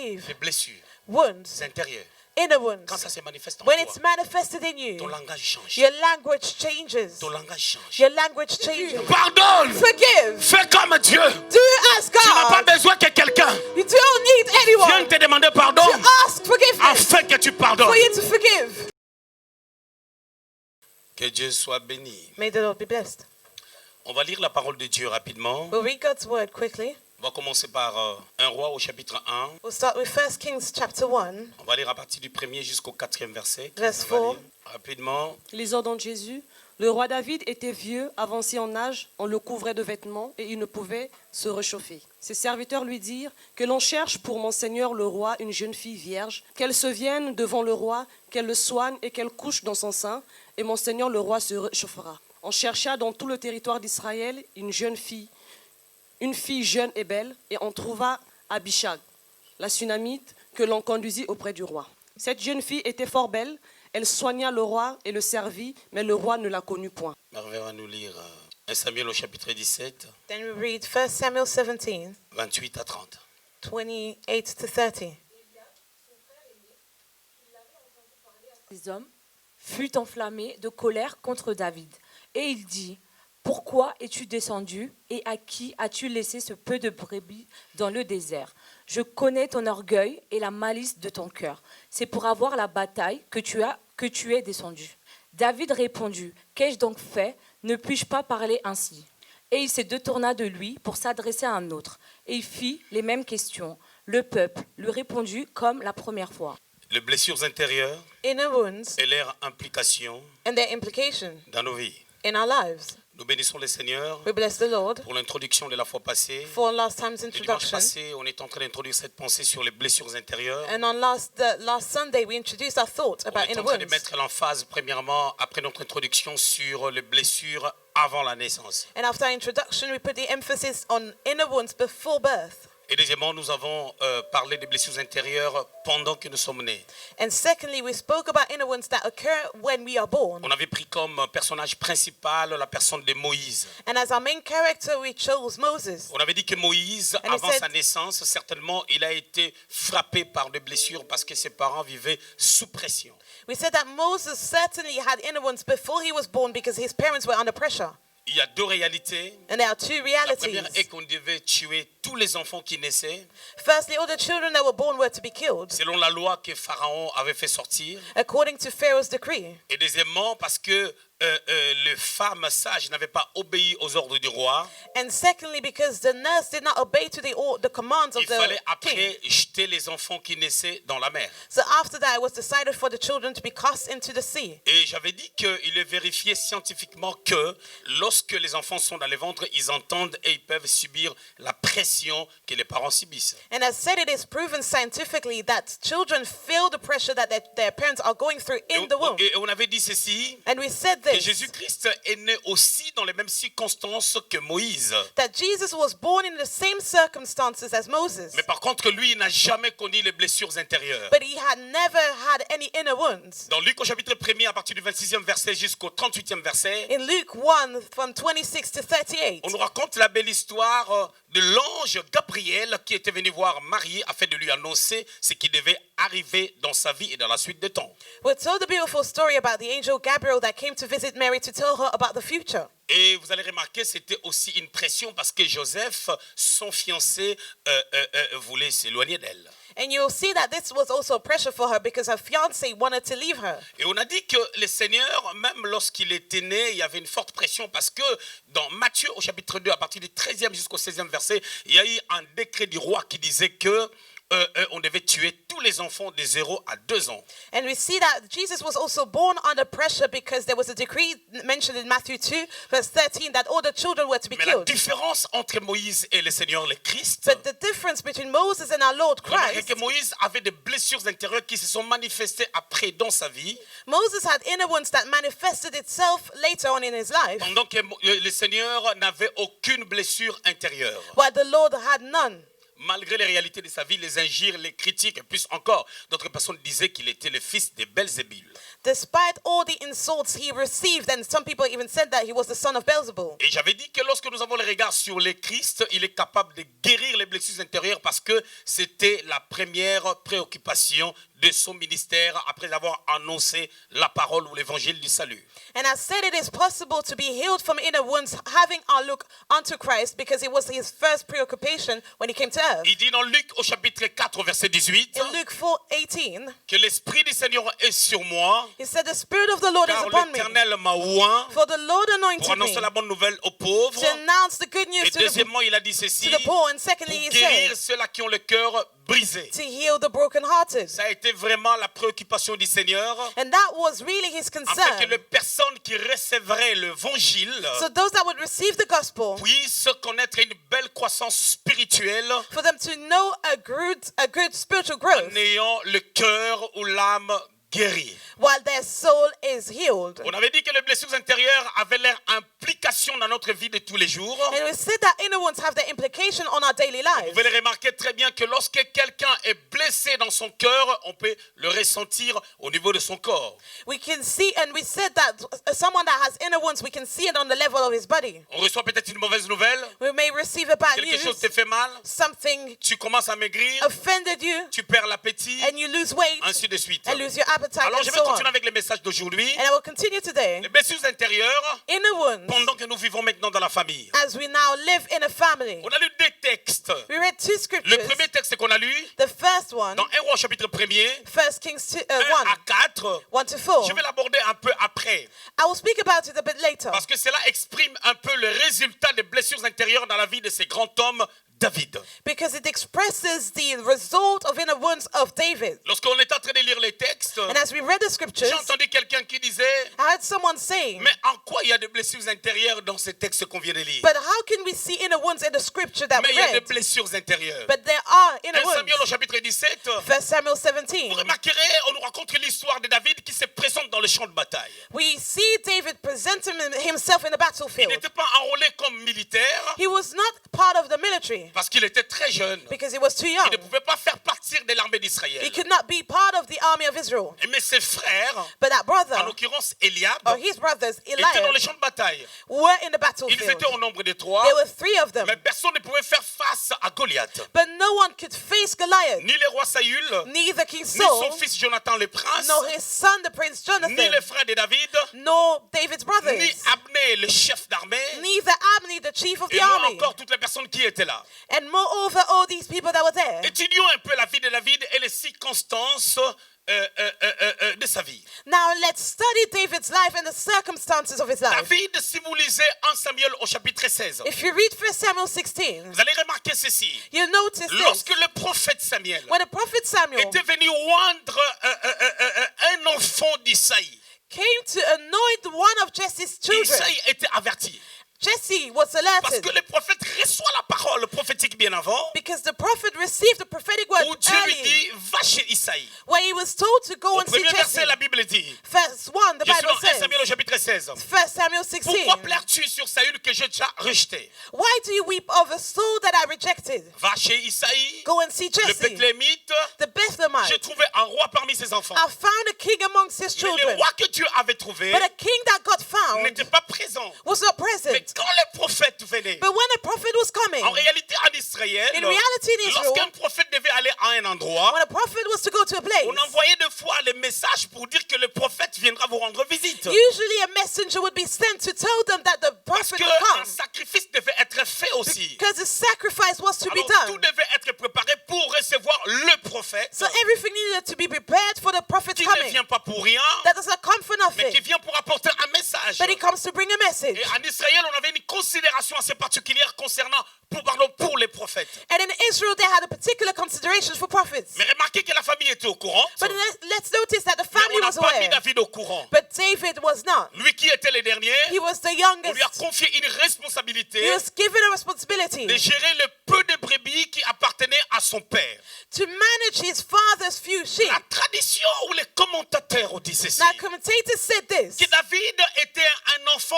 believe. Les blessures Wounds, intérieures. inner wounds. Quand ça se manifeste en When toi, it's manifested in you, ton langage change. your language changes. Ton langage change. Your language changes. Pardonne. Forgive. Fais comme Dieu. Do it as Tu n'as pas God. besoin que quelqu'un You don't need vienne anyone te demander pardon to ask forgiveness afin que tu pardonnes. for you to forgive. Que Dieu soit béni. May the Lord be blessed. On va lire la parole de Dieu rapidement. We'll read God's word quickly. On va commencer par 1 roi au chapitre 1. We'll start with 1 Kings chapter 1. On va lire à partir du 1er jusqu'au 4e verset. Verse On va 4. lire rapidement. Lisons donc Jésus. Le roi David était vieux, avancé en âge, on le couvrait de vêtements et il ne pouvait se réchauffer. Ses serviteurs lui dirent que l'on cherche pour mon seigneur le roi une jeune fille vierge, qu'elle se vienne devant le roi, qu'elle le soigne et qu'elle couche dans son sein, et mon seigneur le roi se réchauffera. On chercha dans tout le territoire d'Israël une fille jeune et belle, et on trouva Abishag, la Sunamite, que l'on conduisit auprès du roi. Cette jeune fille était fort belle. Elle soigna le roi et le servit, mais le roi ne la connut point. Hervé va nous lire 1 Samuel au chapitre 17, Then we read 1 Samuel 17, 28 à 30. 28 to 30. Les hommes fut enflammé de colère contre David. Et il dit, « Pourquoi es-tu descendu et à qui as-tu laissé ce peu de brebis dans le désert ? Je connais ton orgueil et la malice de ton cœur. C'est pour avoir la bataille que tu es descendu. » David répondit, « Qu'ai-je donc fait ? Ne puis-je pas parler ainsi ?» Et il se détourna de lui pour s'adresser à un autre. Et il fit les mêmes questions. Le peuple lui répondit comme la première fois. Les blessures intérieures Inner wounds et leur implication and their implication dans nos vies. in our lives. Nous bénissons le Seigneur We bless the Lord pour l'introduction de la fois passée. for last time's Le dimanche introduction. passé, on est en train d'introduire cette pensée sur les blessures intérieures. And on last Sunday, we introduced our thought On about est inner en train de wounds. mettre l'emphase, premièrement, après notre introduction, sur les blessures avant la naissance. And after our introduction, we put the emphasis on inner wounds before birth. Et deuxièmement, nous avons parlé des blessures intérieures pendant que nous sommes nés. And secondly, we spoke about inner wounds that occur when we are born. On avait pris comme personnage principal la personne de Moïse. And as our main character, we chose Moses. On avait dit que Moïse, And he avant said- sa naissance, certainement, il a été frappé par des blessures parce que ses parents vivaient sous pression. We said that Moses certainly had inner wounds before he was born because his parents were under pressure. Il y a deux réalités. And there are two La première realities. est qu'on devait tuer tous les enfants qui naissaient, Firstly, all the children that were born were to be killed, selon la loi que Pharaon avait fait sortir. according to Pharaoh's decree. Et deuxièmement, parce que les femmes sages n'avaient pas obéi aux ordres du roi, And secondly, because the nurse did not obey to the commands of il fallait the king. après jeter les enfants qui naissaient dans la mer. So after that, it was decided for the children to be cast into the sea. Et j'avais dit qu'il est vérifié scientifiquement que lorsque les enfants sont dans les ventres, ils entendent et ils peuvent subir la pression que les parents subissent. And as said, it is proven scientifically that children feel the pressure that their parents are going through in the womb. Et on avait dit ceci, And we said que this, Jésus-Christ est né aussi dans les mêmes circonstances que Moïse. that Jesus was born in the same circumstances as Moses, Mais par contre, lui, il n'a jamais connu les blessures intérieures. but he had never had any inner wounds. Dans Luc au chapitre 1er, à partir du 26e verset jusqu'au 38e verset, In Luke 1, from 26 to 38, on nous raconte la belle histoire de l'ange Gabriel qui était venu voir Marie afin de lui annoncer ce qui devait arriver dans sa vie et dans la suite des temps. we're told a beautiful story about the angel Gabriel that came to visit Mary to tell her about the future. Et vous allez remarquer, c'était aussi une pression parce que Joseph, son fiancé, voulait s'éloigner d'elle. And you'll see that this was also pressure for her because her fiancé wanted to leave her. Et on a dit que le Seigneur, même lorsqu'il était né, il y avait une forte pression parce que dans Matthieu au chapitre 2, à partir du 13e jusqu'au 16e verset, il y a eu un décret du roi qui disait que on devait tuer tous les enfants de 0 à 2 ans. And we see that Jesus was also born under pressure because there was a decree mentioned in Matthew 2, verse 13, that all the children were to be Mais la killed. différence entre Moïse et le Seigneur, le Christ, But the difference between Moses and our Lord remarquez Christ, que Moïse avait des blessures intérieures qui se sont manifestées après dans sa vie, Moses had inner wounds that manifested itself later on in his life, pendant que le Seigneur n'avait aucune blessure intérieure. while the Lord had none. malgré les réalités de sa vie, les injures, les critiques, et plus encore, d'autres personnes disaient qu'il était le fils de Belzébul. Despite all the insults he received, and some people even said that he was the son of Beelzebul. Et j'avais dit que lorsque nous avons le regard sur le Christ, il est capable de guérir les blessures intérieures parce que c'était la première préoccupation de son ministère après avoir annoncé la parole ou l'évangile du salut. And I said it is possible to be healed from inner wounds, having our look unto Christ, because it was his first preoccupation when he came to earth. Il dit dans Luc au chapitre 4 verset 18 In Luke 4:18, que l'Esprit du Seigneur est sur moi he said, "The Spirit of the Lord is car upon me, l'Éternel m'a oint for the Lord pour anointed me annoncer la bonne nouvelle aux pauvres. to announce the good Et news to deuxièmement, il a dit ceci, the poor." And pour secondly, he guérir said, ceux-là qui ont le cœur brisé. to heal the brokenhearted. Ça a été vraiment la préoccupation du Seigneur, And that was really his afin que concern. les personnes qui recevraient l'évangile So those that would receive the gospel, puissent connaître une belle croissance spirituelle for them to know a good spiritual en growth ayant le cœur ou l'âme guérie. while their soul is healed. On avait dit que les blessures intérieures avaient leur implication dans notre vie de tous les jours. And we said that inner wounds have their implication on our daily Vous lives. pouvez le remarquer très bien que lorsque quelqu'un est blessé dans son cœur, on peut le ressentir au niveau de son corps. We can see, and we said that someone that has inner wounds, we can see it on the level of his body. On reçoit peut-être une mauvaise nouvelle, We may receive a bad quelque chose news, te fait mal, something tu commences à maigrir, offended you, tu perds l'appétit, and you lose weight, ainsi de suite. and lose your appetite, Alors and je vais so on. continuer avec les messages d'aujourd'hui. And I will continue today. Les blessures intérieures, Inner wounds, pendant que nous vivons maintenant dans la famille. as we now live in a family. On a lu deux textes. We read two Le scriptures. premier texte qu'on a lu, The first one, dans 1 Roi chapitre 1er, 1 Kings 1 1, à 4, 1 to 4. je vais l'aborder un peu après. I will speak about it a bit later, Parce que cela exprime un peu le résultat des blessures intérieures dans la vie de ces grands hommes, David. because it expresses the result of inner wounds of David. Lorsqu'on est en train de lire les textes, And as we read the scriptures, j'ai entendu quelqu'un qui disait, I heard someone saying, mais en quoi il y a des blessures intérieures dans ces textes qu'on vient de lire? but how can we see inner wounds in the scripture that Mais we il y a des read? blessures intérieures. But there are 1 inner wounds. Samuel au chapitre 17, 1 Samuel 17. vous remarquerez, on nous raconte l'histoire de David qui se présente dans le champ de bataille. We see David presenting himself in the Il battlefield. n'était pas enrôlé comme militaire He was not part of the military parce qu'il était très jeune. because he was too young. Il ne pouvait pas faire partie de l'armée He d'Israël. could not be part of the army of Israel. Mais ses frères, But that en brother, l'occurrence Eliab, or his brothers, étaient dans Eliab, le champ de bataille. were in the Ils battlefield. étaient au nombre de 3, There were 3 of them. mais personne ne pouvait faire face à Goliath. But no one could face Goliath. Ni le roi Saül, Neither King ni son Saul, fils Jonathan le prince, nor his son, the prince ni les Jonathan, frères de David, nor David's ni brothers, Abner le chef d'armée, neither Abner, the chief of et the moi army. encore toutes les personnes qui étaient là. And moreover, all these people that were there. Étudions un peu la vie de David et les circonstances de sa vie. Now let's study David's life and the circumstances of his life. David, si vous lisez 1 Samuel au chapitre 16, If you read 1 Samuel 16, vous allez remarquer ceci. you'll notice Lorsque this. le prophète Samuel When the prophet Samuel était venu oindre un enfant d'Isaïe, came to anoint one of Jesse's children, Isaïe était averti. Jesse was Parce alerted que le prophète reçoit la parole prophétique bien avant, because the prophet received the prophetic word où Dieu lui early, dit, va chez Isaïe. where he was told to go Au and see premier Jesse. verset, la Bible dit, Verse 1, the je suis Bible dans 1 says, Samuel au chapitre 16. 1 Samuel 16, Pourquoi pleures-tu sur Saül que je t'ai rejeté? why do you weep over Saul that I rejected? Va chez Isaïe, Go and see le Jesse, Bethléemite. the J'ai Bethlehemite. trouvé un roi parmi ses enfants. I found a king amongst his Mais le children, roi que Dieu avait trouvé but a king that God found n'était pas présent. was not Mais present. quand le prophète venait, But when a prophet was coming, en réalité en Israël, in reality in Israel, lorsqu'un prophète devait aller à un endroit, when a prophet was to go to a place, on envoyait deux fois les messages pour dire que le prophète viendra vous rendre visite. usually a messenger would be sent to tell them that the Parce prophet would qu'un come, sacrifice devait être fait aussi. because the sacrifice was to be Alors tout done. devait être préparé pour recevoir le prophète So everything needed to be prepared for the prophet's qui ne coming. vient pas pour rien, That does not come for mais qui nothing, vient pour apporter un message. but he comes to bring a message. Et en Israël, on avait une considération assez particulière concernant, pour les prophètes. And in Israel, they had a particular consideration for prophets. Mais remarquez que la famille était au courant. But let's notice that the Mais family on n'a was pas mis aware, David au courant. but David was not. Lui qui était le dernier, He was the on lui a youngest. confié une responsabilité He was given a responsibility de gérer le peu de brebis qui appartenaient à son père. to manage his father's few sheep. La tradition ou les commentateurs ont dit ceci. Now, commentators said this, Que David était un enfant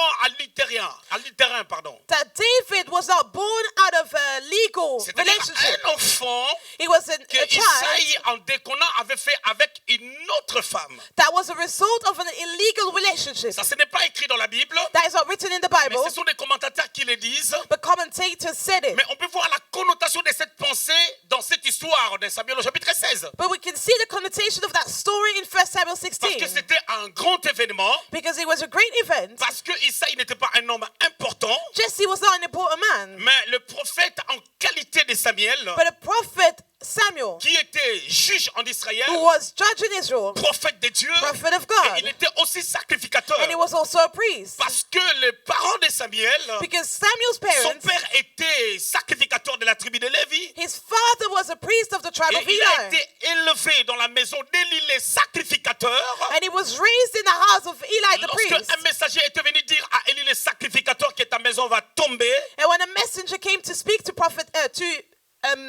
adultérin, pardon. that David was not born out of a legal C'est-à-dire relationship. un enfant He was a que child Isaïe, en déconnant, avait fait avec une autre femme. that was a result of an illegal relationship. Ça, ce n'est pas écrit dans la Bible, That is not written in the mais Bible, ce sont des commentateurs qui le disent. but commentators said it. Mais on peut voir la connotation de cette pensée dans cette histoire de Samuel au chapitre 16. But we can see the connotation of that story in 1 Samuel Parce que 16. c'était un grand événement. Because it was a great event. Parce que Isaïe n'était pas un homme important. Jesse was not an important man, Mais le prophète en qualité de Samuel, but a prophet, Samuel, qui était juge en Israël, who was judge in Israel, prophète de Dieu, prophet of et God, il était aussi sacrificateur. and he was also a priest. Parce que les parents de Samuel, Because Samuel's son parents, père était sacrificateur de la tribu de Lévi. his father was a priest of the tribe Et of il a Eli, été élevé dans la maison d'Élie le sacrificateur. and he was raised in the house of Eli the priest. Lorsque un messager était venu dire à Élie le sacrificateur que ta maison va tomber, And when a messenger came to speak to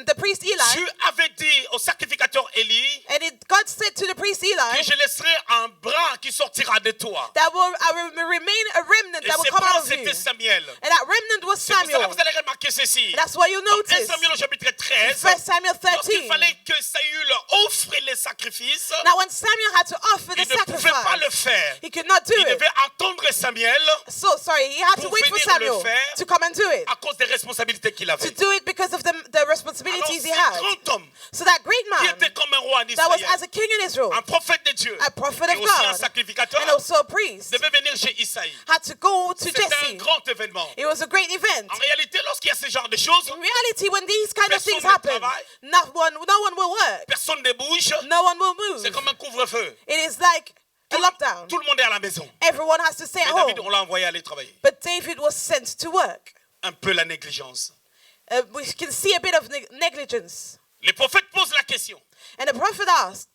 the priest Eli, Dieu avait dit au sacrificateur Élie and God said to the priest que Eli, je laisserai un bras qui sortira de toi. that I will remain a remnant Et that will ce come bras out of you. c'était Samuel. And that remnant was C'est pour ça que Samuel. vous allez remarquer ceci. That's why you Dans 1 notice Samuel au chapitre 13, 1 Samuel lorsqu'il 13. fallait que Saül offre les sacrifices, Now when Samuel had to offer the il ne pouvait pas le sacrifice, faire. he could not do Il it. devait attendre Samuel So sorry, he had to pour wait for venir Samuel le faire. to come and do it. à cause des responsabilités qu'il To avait. do it because of the Alors, responsibilities he ce had. grand homme So that great qui man était comme un roi en that was Israël, as a king in Israel, un prophète de Dieu, a prophet et of aussi un God, sacrificateur, and also a priest, devait venir chez Isaïe. had to go to C'était un Jesse. grand événement. It was a great event. En réalité, lorsqu'il y a ce genre de choses, In reality, when these kind of Personne things ne happen, travaille. no one will work. personne ne bouge. No one will move. C'est comme un couvre-feu. It is like a lockdown. Tout le monde est à la maison. Everyone has to stay at Mais David, home. on l'a envoyé aller travailler. But David was sent to work. Un peu la négligence. We can see a bit of negligence. Les prophètes posent la question. And the prophet asked,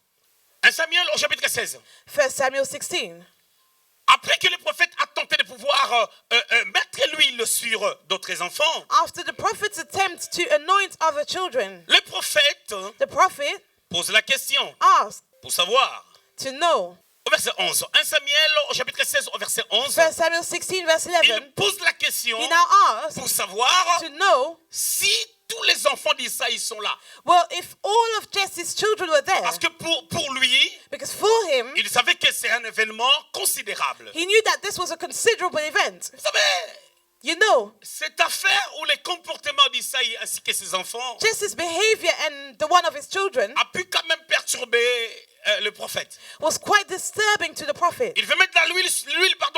1 Samuel au chapitre 16. 1 Samuel 16, Après que le prophète a tenté de pouvoir mettre l'huile sur d'autres enfants, after the prophet's attempt to anoint other children, le prophète the prophet pose la question asked pour savoir. to know. Au verset 11. 1 Samuel au chapitre 16 au verset 11. 1 Samuel 16, verse 11, Il pose la question he now asked pour savoir to know, si tous les enfants d'Isaïe sont là. well, if all of Jesse's children were there, Parce que pour lui, because for him, il savait que c'est un événement considérable. he knew that this was a considerable event. Vous savez, You know, cette affaire où les comportements d'Isaïe ainsi que ses enfants Jesse's behavior and the one of his children a pu quand même perturber le prophète. was quite disturbing to the prophet. Il veut mettre l'huile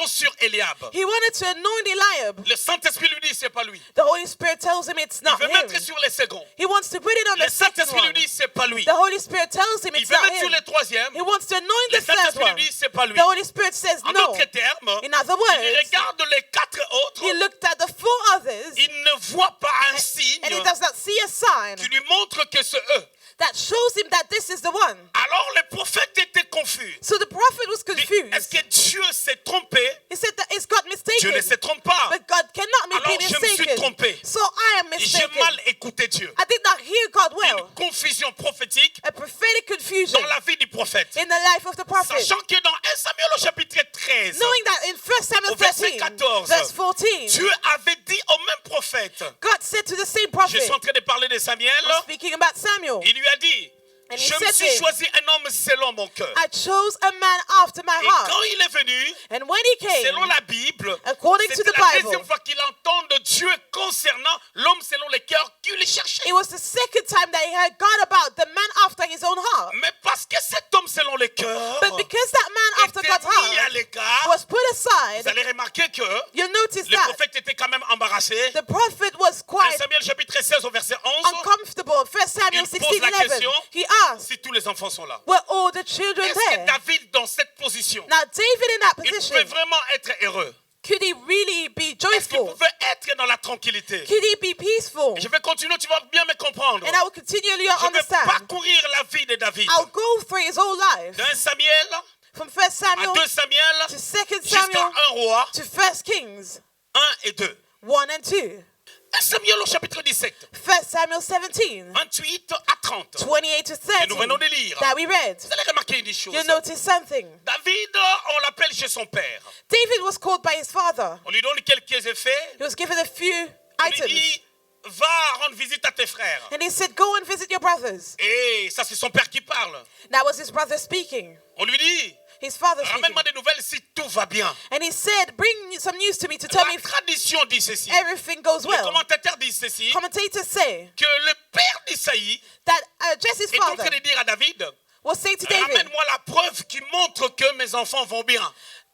sur Eliab. He wanted to anoint Eliab. Le Saint-Esprit lui dit c'est pas lui. The Holy Spirit tells him it's Il not veut him. mettre sur les seconds. He wants to put it on Le the second Saint-Esprit lui one. dit c'est pas lui. The Holy Spirit tells him Il it's veut not mettre sur him. le troisième. He wants to anoint Le the third Saint-Esprit lui one. dit c'est pas lui. The Holy Spirit says En no. d'autres termes, In other il words, regarde les 4 autres. he looked at the 4 others Il ne voit pas un signe and he does not see a sign qui lui montre que c'est eux. that shows him that this is the one. Alors le prophète était confus. So the prophet was Il dit, confused. est-ce que Dieu s'est trompé? He said that it's God Dieu mistaken. ne se trompe pas. But God cannot be Alors je me suis mistaken. trompé. So I am J'ai mistaken. mal écouté Dieu. I did not hear God well. Une confusion prophétique A prophetic confusion dans la vie du prophète. in the life of the prophet. Sachant que dans 1 Samuel au chapitre 13, Knowing that in 1 Samuel au verset 13, 14, verse 14, Dieu avait dit au même prophète, God said to the same je prophet, suis en train de parler de Samuel, speaking about Samuel, il lui a dit, And he je me said suis to him, choisi un homme selon mon cœur. I chose a man after my Et heart. quand il est venu, And when he came, selon la Bible, according to c'était the la Bible, deuxième fois qu'il entend de Dieu concernant l'homme selon le cœur qu'il cherchait. it was the second time that he heard God about the man after his own heart. Mais parce que cet homme selon le cœur But because that man after était God's mis à heart l'écart, was put vous aside, allez remarquer que you'll notice le that prophète était quand même embarrassé. the prophet was 1 quite Samuel chapitre 16 au verset 11, uncomfortable. 1 Samuel Il 16, pose la 11, question. he asked, si tous les enfants sont là. were all the children Est-ce que there? David, dans cette position, Now David in that il pouvait position, vraiment être heureux? could he really be Est-ce qu'il joyful? pouvait être dans la tranquillité? Could he be peaceful? Je vais continuer, tu vas bien me comprendre. And I will continually Je vais understand. parcourir la vie de David. I'll go through his whole life. D'un Samuel From 1 à Samuel 2 Samuel to 2 jusqu'à Samuel un roi, to 1 Kings 1 et 2. 1 and 2. 1 Samuel au chapitre 17, 1 Samuel 17, 28 à 30. 28 to Et nous venons 30, de lire. that we read. Vous allez remarquer une chose. You notice something. David, on l'appelle chez son père. David was called by his father. On lui donne quelques effets. He was given a few Il lui items. dit, va rendre visite à tes frères. And he said, go and visit your brothers. Et ça, c'est son père qui parle. That was his brother speaking. On lui dit, His father speaking. ramène-moi des nouvelles si tout va bien. And he said, bring some news to me to tell me La if tradition dit ceci. everything goes Les well. commentateurs disent ceci. Commentators say Que le père d'Isaïe that Jesse's est en father train de dire à David, was saying to David, ramène-moi la preuve qui montre que mes enfants vont bien.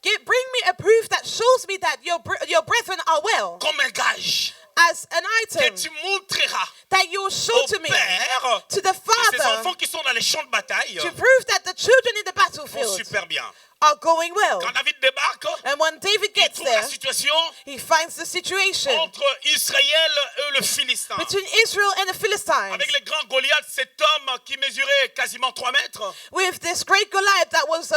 bring me a proof that shows me that your brethren are well, Comme un gage as an que item tu montreras that you will show au to me, père to the que ces father, enfants qui sont dans les champs de bataille to prove that the children in the vont battlefield super bien. are going well. Quand David débarque, And when David il gets trouve la there, situation he finds the situation entre Israël et le Philistin. between Israel and the Philistines, Avec le grand Goliath, cet homme qui mesurait quasiment 3 mètres, with this great Goliath that was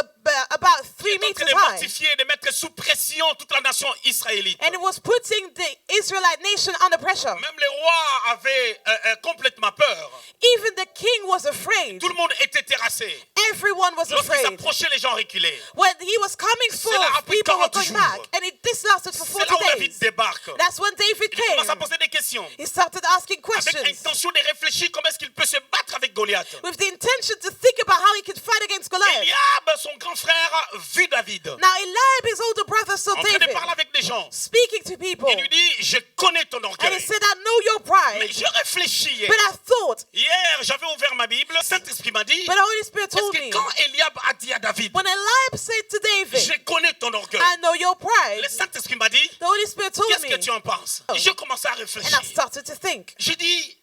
about qui 3 est en train meters de high. mortifier, de mettre sous pression toute la nation israélite. And it was putting the Israelite nation under pressure. Même les rois avaient complètement peur. Even the king was afraid. Tout le monde était terrassé. Everyone was Lorsqu'ils afraid. s'approchaient, les gens reculaient. When he was coming C'est là, forth, après people were 40 going jours. back. And this lasted for C'est 40 là où David days. débarque. That's when David Il commence à came. poser des questions. He started asking Avec questions l'intention de réfléchir comment est-ce qu'il peut se battre avec Goliath. with the intention to think about how he could fight against Goliath. Eliab, son grand frère, vit David Now Eliab, his older brother, saw en train de David parler avec des gens. speaking to people. Il lui dit, je connais ton And he orgueil. said, I know your Mais pride. je réfléchis hier. But I thought, Hier, j'avais ouvert ma Bible. Le Saint-Esprit m'a dit, but the Holy Spirit est-ce told que me, quand Eliab a dit à David, when Eliab said to David, je connais ton orgueil, I know your pride, le Saint-Esprit m'a dit, the Holy Spirit told qu'est-ce me, que tu en penses? Et je commençais à and réfléchir. I started to think. J'ai dit,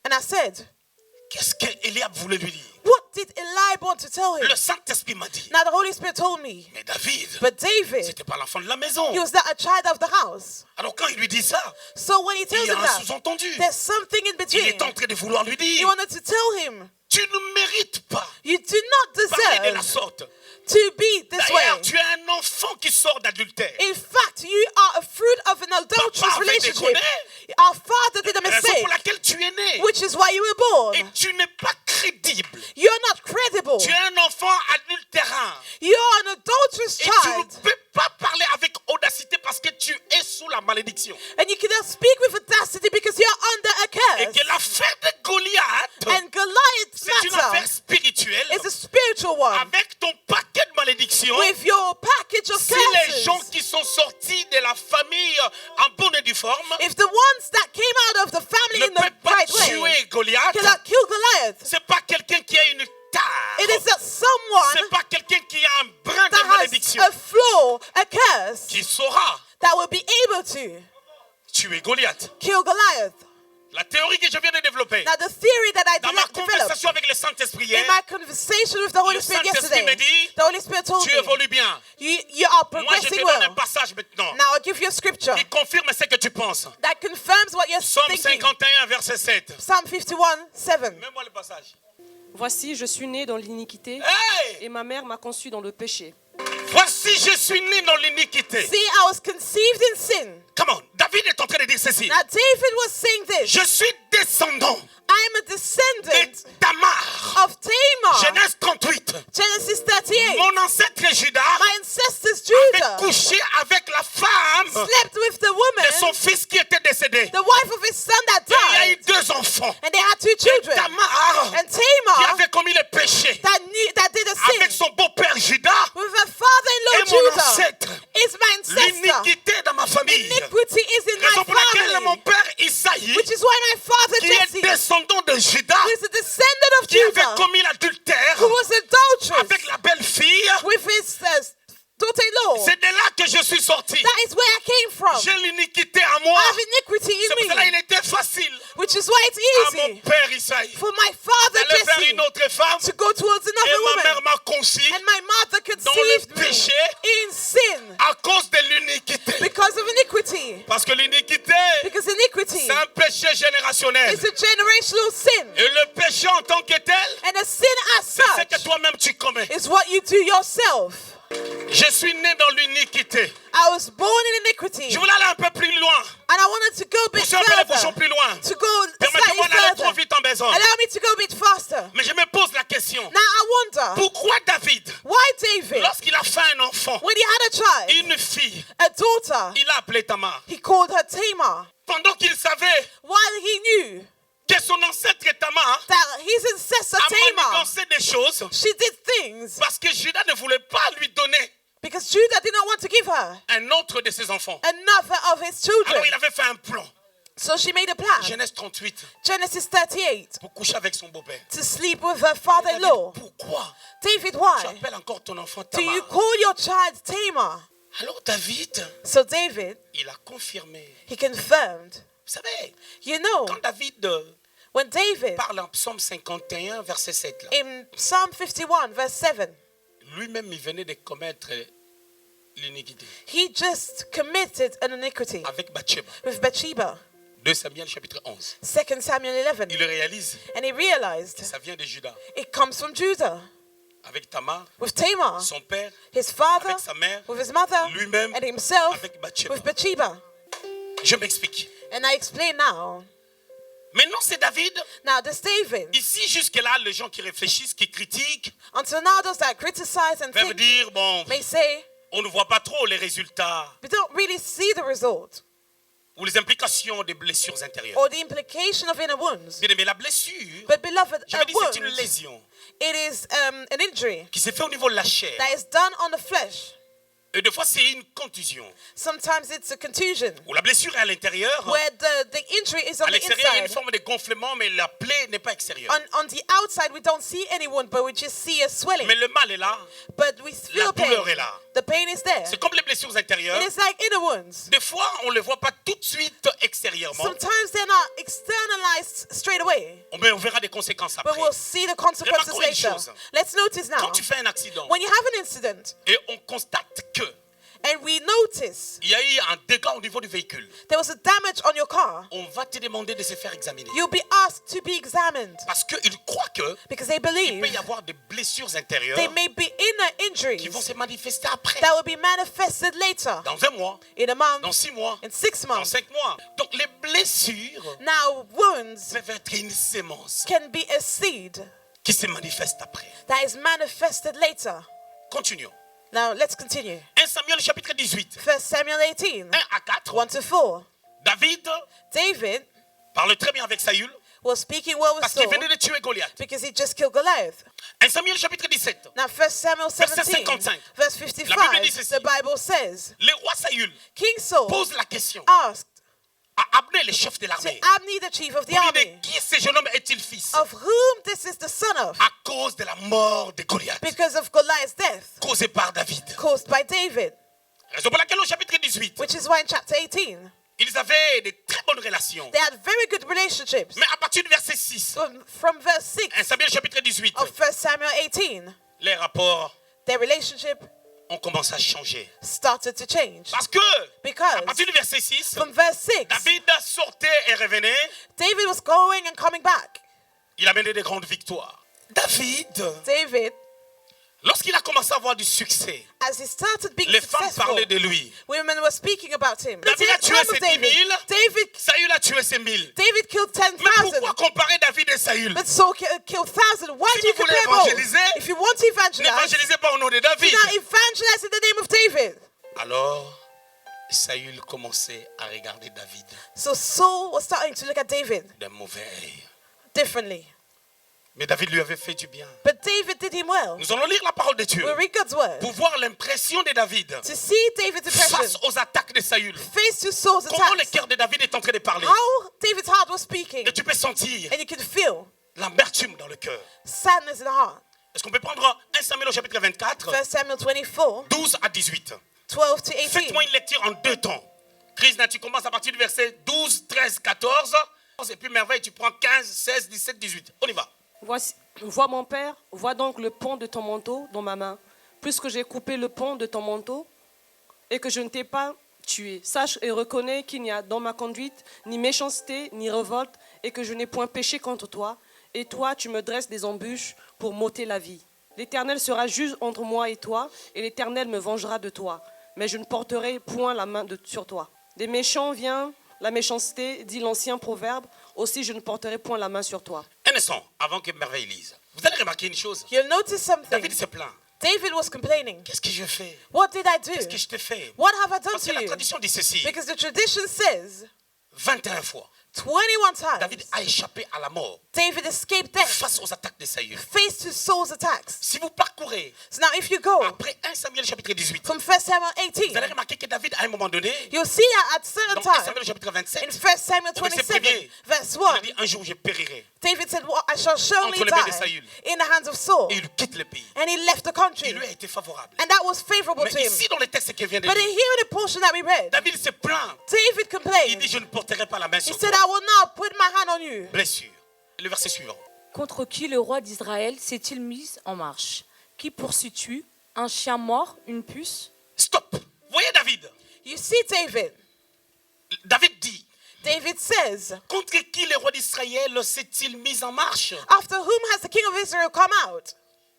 And I said, qu'est-ce que Eliab voulait lui dire? what did Eliab want to tell him? Le Saint-Esprit m'a dit, Now the Holy Spirit told me, mais David, but David, c'était pas l'enfant de la maison. he was not a child of the house. Alors quand il lui dit ça, So when he il tells y a him un that, sous-entendu. there's something in Il between. est en train de vouloir lui He dire, wanted to tell him, tu ne mérites pas you do not parler de la deserve sorte. to be this D'ailleurs, way. tu es un enfant qui sort d'adultère. In fact, you are a fruit of an adulterous Papa avait relationship. déconné. Our father did a Raison mistake, pour laquelle tu es né. which is why you were born. Et tu n'es pas crédible. You're not credible. Tu es un enfant adultérin. You're an adulterous Et tu ne child. peux pas parler avec audacité parce que tu es sous la malédiction. And you cannot speak with audacity because you're under a Et curse. que l'affaire de Goliath, And Goliath's c'est une affaire matter spirituelle. is a spiritual one. Avec ton paquet de malédictions, With your package of si les gens curses. qui sont sortis de la famille en bonne et due forme If the ones that came out of the family ne in the peuvent pas right way tuer Goliath, cannot kill Goliath, c'est pas quelqu'un qui a une tare. it is that someone C'est pas quelqu'un qui a un brin that de has malédiction a flaw, a curse, qui saura that will be able to tuer Goliath. kill Goliath. La théorie que je viens de développer Now the theory that I dans ma developed conversation avec le Saint-Esprit hier, in my conversation with the Holy le Spirit Saint-Esprit me yesterday, dit, the Holy Spirit told tu me, évolues bien. you are Moi, je te progressing donne un well. passage maintenant Now I'll give you a scripture qui confirme ce que tu penses. that confirms what you're Psaume thinking. 51, verset 7. Psalm 51:7. Mets-moi le passage. Voici, je suis né dans l'iniquité Hey! et ma mère m'a conçu dans le péché. Voici, je suis né dans l'iniquité. See, I was conceived in sin. Come on, David est en train de dire ceci. Now David was saying this. Je suis descendant I am a de descendant Tamar. of Tamar. Genèse 38. Genesis 38. Mon ancêtre Judas My ancestors avait Judah couché avec la femme slept with the de son woman, fils qui était décédé. the wife of his son that Et il y a eu died, 2 enfants. and they had 2 children. Tamar, And qui Tamar avait commis le péché that did a avec sin son beau-père Judas, with her father-in-law et mon Judah ancêtre. is my ancestor. L'iniquité dans ma famille. Iniquity is in Raison my pour laquelle mon family, père Isaïe, which is why my father qui est Jesse, descendant de Judas, who is a descendant of qui avait Judah, commis l'adultère who was adulterous avec la belle-fille, with his daughter-in-law. c'est de là que je suis sorti. That is where I came from. J'ai l'iniquité à moi. I have iniquity C'est pour in cela me, il était facile which is why à it's mon easy père Isaïe for my father d'aller vers Jesse une autre femme, to go towards et another ma mère woman. m'a conçu And my mother dans le conceived me péché in sin à cause de l'iniquité. because of iniquity. Parce que l'iniquité, Because iniquity c'est un péché générationnel. is a generational sin. Et le péché en tant que tel, And a sin as c'est ce que such toi-même tu commets. is what you do yourself. Je suis né dans l'iniquité. I was born in iniquity. Je voulais aller un peu plus loin. And I wanted to go a bit Pousser un peu les bouchons further. plus loin. To go Permettez-moi slightly d'aller trop further. vite en besogne. Allow me to go a bit faster. Mais je me pose la question. Now I wonder, Pourquoi David, why David, lorsqu'il a fait un enfant, when he had a child, une fille, a daughter, il a appelé Tamar. he called her Tamar, Pendant qu'il savait while he knew que son ancêtre Tamar that his ancestor a Tamar, manigancé des choses she did things parce que Judas ne voulait pas lui donner because Judah did not want to give her un autre de ses enfants. another of his children. Alors il avait fait un plan. So she made a plan. Genèse 38, Genesis 38, pour coucher avec son beau-père. to sleep with her David, father-in-law. pourquoi David, tu why appelles encore ton enfant do you Tamar? call your child Tamar? Alors David, So David, il a confirmé. he confirmed. Vous savez, You know, quand David when David, parle en Psaume 51, verset 7, là, in Psalm 51, verse 7, lui-même il venait de commettre l'iniquité he just committed an iniquity avec Bathsheba. with Bathsheba. 2 Samuel chapitre 11. 2 Samuel 11. Il le réalise, And he realized ça vient de Judas. it comes from Judah. Avec Tamar, With Tamar, son père, his father, avec sa mère, with his mother, lui-même, and himself, avec Bathsheba. with Bathsheba. Je m'explique. And I explain now. Maintenant, c'est David. Now, this David, Ici, jusque-là, les gens qui réfléchissent, qui critiquent, until now, those that criticize and peuvent think dire, bon, may say, on ne voit pas trop les résultats we don't really see the result ou les implications des blessures intérieures. or the implication of inner wounds. Bien aimé, la blessure, But beloved, je a veux dire, c'est une wound, lésion it is an injury qui s'est fait au niveau de la chair. that is done on the flesh. Et des fois, c'est une contusion. Sometimes it's a contusion Où la blessure est à l'intérieur. where the injury is on À the l'extérieur, il y a une inside. forme de gonflement, mais la plaie n'est pas extérieure. On the outside, we don't see any wound, but we just see a swelling. Mais le mal est là. But we feel La pain. douleur est là. The pain is there. C'est comme les blessures intérieures. It is like inner wounds. Des fois, on ne le voit pas tout de suite extérieurement. Sometimes they're not externalized straight away, Mais on verra des conséquences but après. we'll see the consequences Remarquons une later. chose. Let's notice now, Quand tu fais un accident when you have an incident et on constate que and we notice il y a eu un dégât au niveau du véhicule, there was a damage on your car, on va te demander de se faire examiner. you'll be asked to be examined Parce qu'ils croient que because they il peut believe y avoir des blessures intérieures they may be inner qui injuries vont se manifester après. that will be manifested later, Dans 1 mois, in a dans month, 6 mois, in 6 dans months. 5 mois. Donc les blessures Now, wounds peuvent être une sémence can be a seed qui se manifeste après. that is manifested later. Continuons. Now, let's continue. 1 Samuel chapitre 18, 1 Samuel 18, 1 à 4. 1 to 4. David David parle très bien avec Saül was speaking well with parce qu'il Saul venait de tuer Goliath. because he just killed Goliath. 1 Samuel chapitre 17, Now, 1 Samuel Verset 17, 55. verse La Bible 55, dit ceci. the Bible says, le roi Saül King Saul pose la question asked à Abner, le chef de to l'armée. Abner, the chief of the Pour lui army, dire, qui ce jeune homme est-il fils? of whom this is the son of, À cause de la mort de Goliath, because of Goliath's death, causée par David. caused by David, Raison pour laquelle au chapitre 18, which is why in chapter 18, ils avaient de très bonnes relations. they had very good relationships. Mais à partir du verset 6, From verse 6 1 Samuel chapitre 18, of 1 Samuel 18, les rapports their relationship ont commencé à changer. started to change. Parce que, Because à partir du verset 6, from verse 6, David sortait et revenait. David was going and coming back. Il a mené de grandes victoires. David, Lorsqu'il a commencé à avoir du succès, as he started being les femmes successful, parlaient de lui. women were speaking about him. David a At the tué time of ses 10 000. David, Saül a tué ses 1000. David killed Mais 10,000. pourquoi comparer David et Saül? But Saul killed 1,000. Why Si do you vous voulez compare both? évangéliser, If you want to evangelize, N'évangélisez pas au nom de David. do not evangelize in the name of David. Alors, Saül commençait à regarder David So Saul was starting to look at David d'un mauvais œil. differently. Mais David lui avait fait du bien. But David did him well. Nous allons lire la parole de Dieu We'll read God's word. pour voir l'impression de David To see David's face impression aux attaques de Saül. face to Saul's Comment le attacks. cœur de David est en train de parler. How David's heart was speaking. Et tu peux sentir And you could feel l'amertume dans le cœur. sadness in the heart. Est-ce qu'on peut prendre 1 Samuel au chapitre 24, 1 Samuel 24, 12 à 18. 12 to 18. Faites-moi une lecture en 2 temps. Krishna, tu commences à partir du verset 12, 13, 14. Et puis merveille, tu prends 15, 16, 17, 18. On y va. Vois mon père, vois donc le pont de ton manteau dans ma main. Puisque j'ai coupé le pont de ton manteau et que je ne t'ai pas tué, sache et reconnais qu'il n'y a dans ma conduite ni méchanceté ni révolte et que je n'ai point péché contre toi. Et toi, tu me dresses des embûches pour m'ôter la vie. L'Éternel sera juge entre moi et toi, et l'Éternel me vengera de toi. Mais je ne porterai point la main sur toi. Des méchants vient la méchanceté, dit l'ancien proverbe. Aussi, je ne porterai point la main sur toi. Un instant, avant que Merveille lise. Vous allez remarquer une chose. You'll notice something. David se plaint. David was complaining. Qu'est-ce que je fais? What did I do? Qu'est-ce que je te fais? What have I done Parce que to la you? tradition dit ceci. Because the tradition says 21 fois, 21 times David a échappé à la mort David escaped death face aux attaques de Saül. face to Saul's attacks. Si vous parcourez So now if you go après 1 Samuel chapitre 18, from 1 Samuel vous allez 18, remarquer que David, à un moment donné, you'll see at certain dans 1 time Samuel chapitre in 27, 1 Samuel au verset 27, premier, verse il a 1, dit un jour je périrai. David said, well, I shall surely Entre les mains de die Saül. in the hands of Saul. Et il quitte le pays. And he left the country. Il lui a été favorable. And that was favorable Mais to him. ici, dans le texte qui vient de But in lire, here in the portion that we read, David se plaint. David Il complained. dit je ne porterai pas la main He sur said, toi. I will not put my hand on you. Blessure. Le verset suivant. Contre qui le roi d'Israël s'est-il mis en marche? Qui poursuis-tu? Un chien mort? Une puce? Stop. Voyez David. You see David. David dit, David says, contre qui le roi d'Israël s'est-il mis en marche? after whom has the king of Israel come out?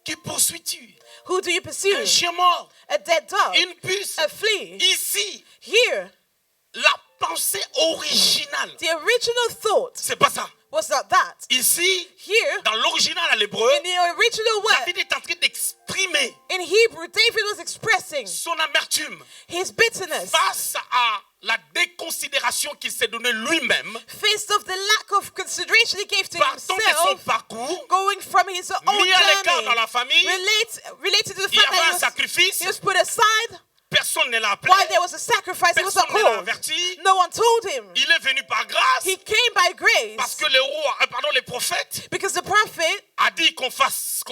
Qui poursuis-tu? Who do you pursue? Un chien mort, A dead dog? une puce. A flea? Ici, Here, la pensée originale, the original thought c'est pas ça. was not that. Ici, Here, dans l'original à l'hébreu, in the original word, David est en train d'exprimer in Hebrew, David was expressing son amertume his bitterness face à la déconsidération qu'il s'est donnée lui-même, faced of the lack of consideration he gave to partant de son himself, parcours, going from his own mis à l'écart journey, dans la famille. related to the Il y fact avait un that sacrifice, he was put aside personne ne l'a appelé, while there was a sacrifice. He was not personne ne l'a called. averti. No one told him. Il est venu par grâce He came by parce grace que les prophètes because the prophet a dit qu'on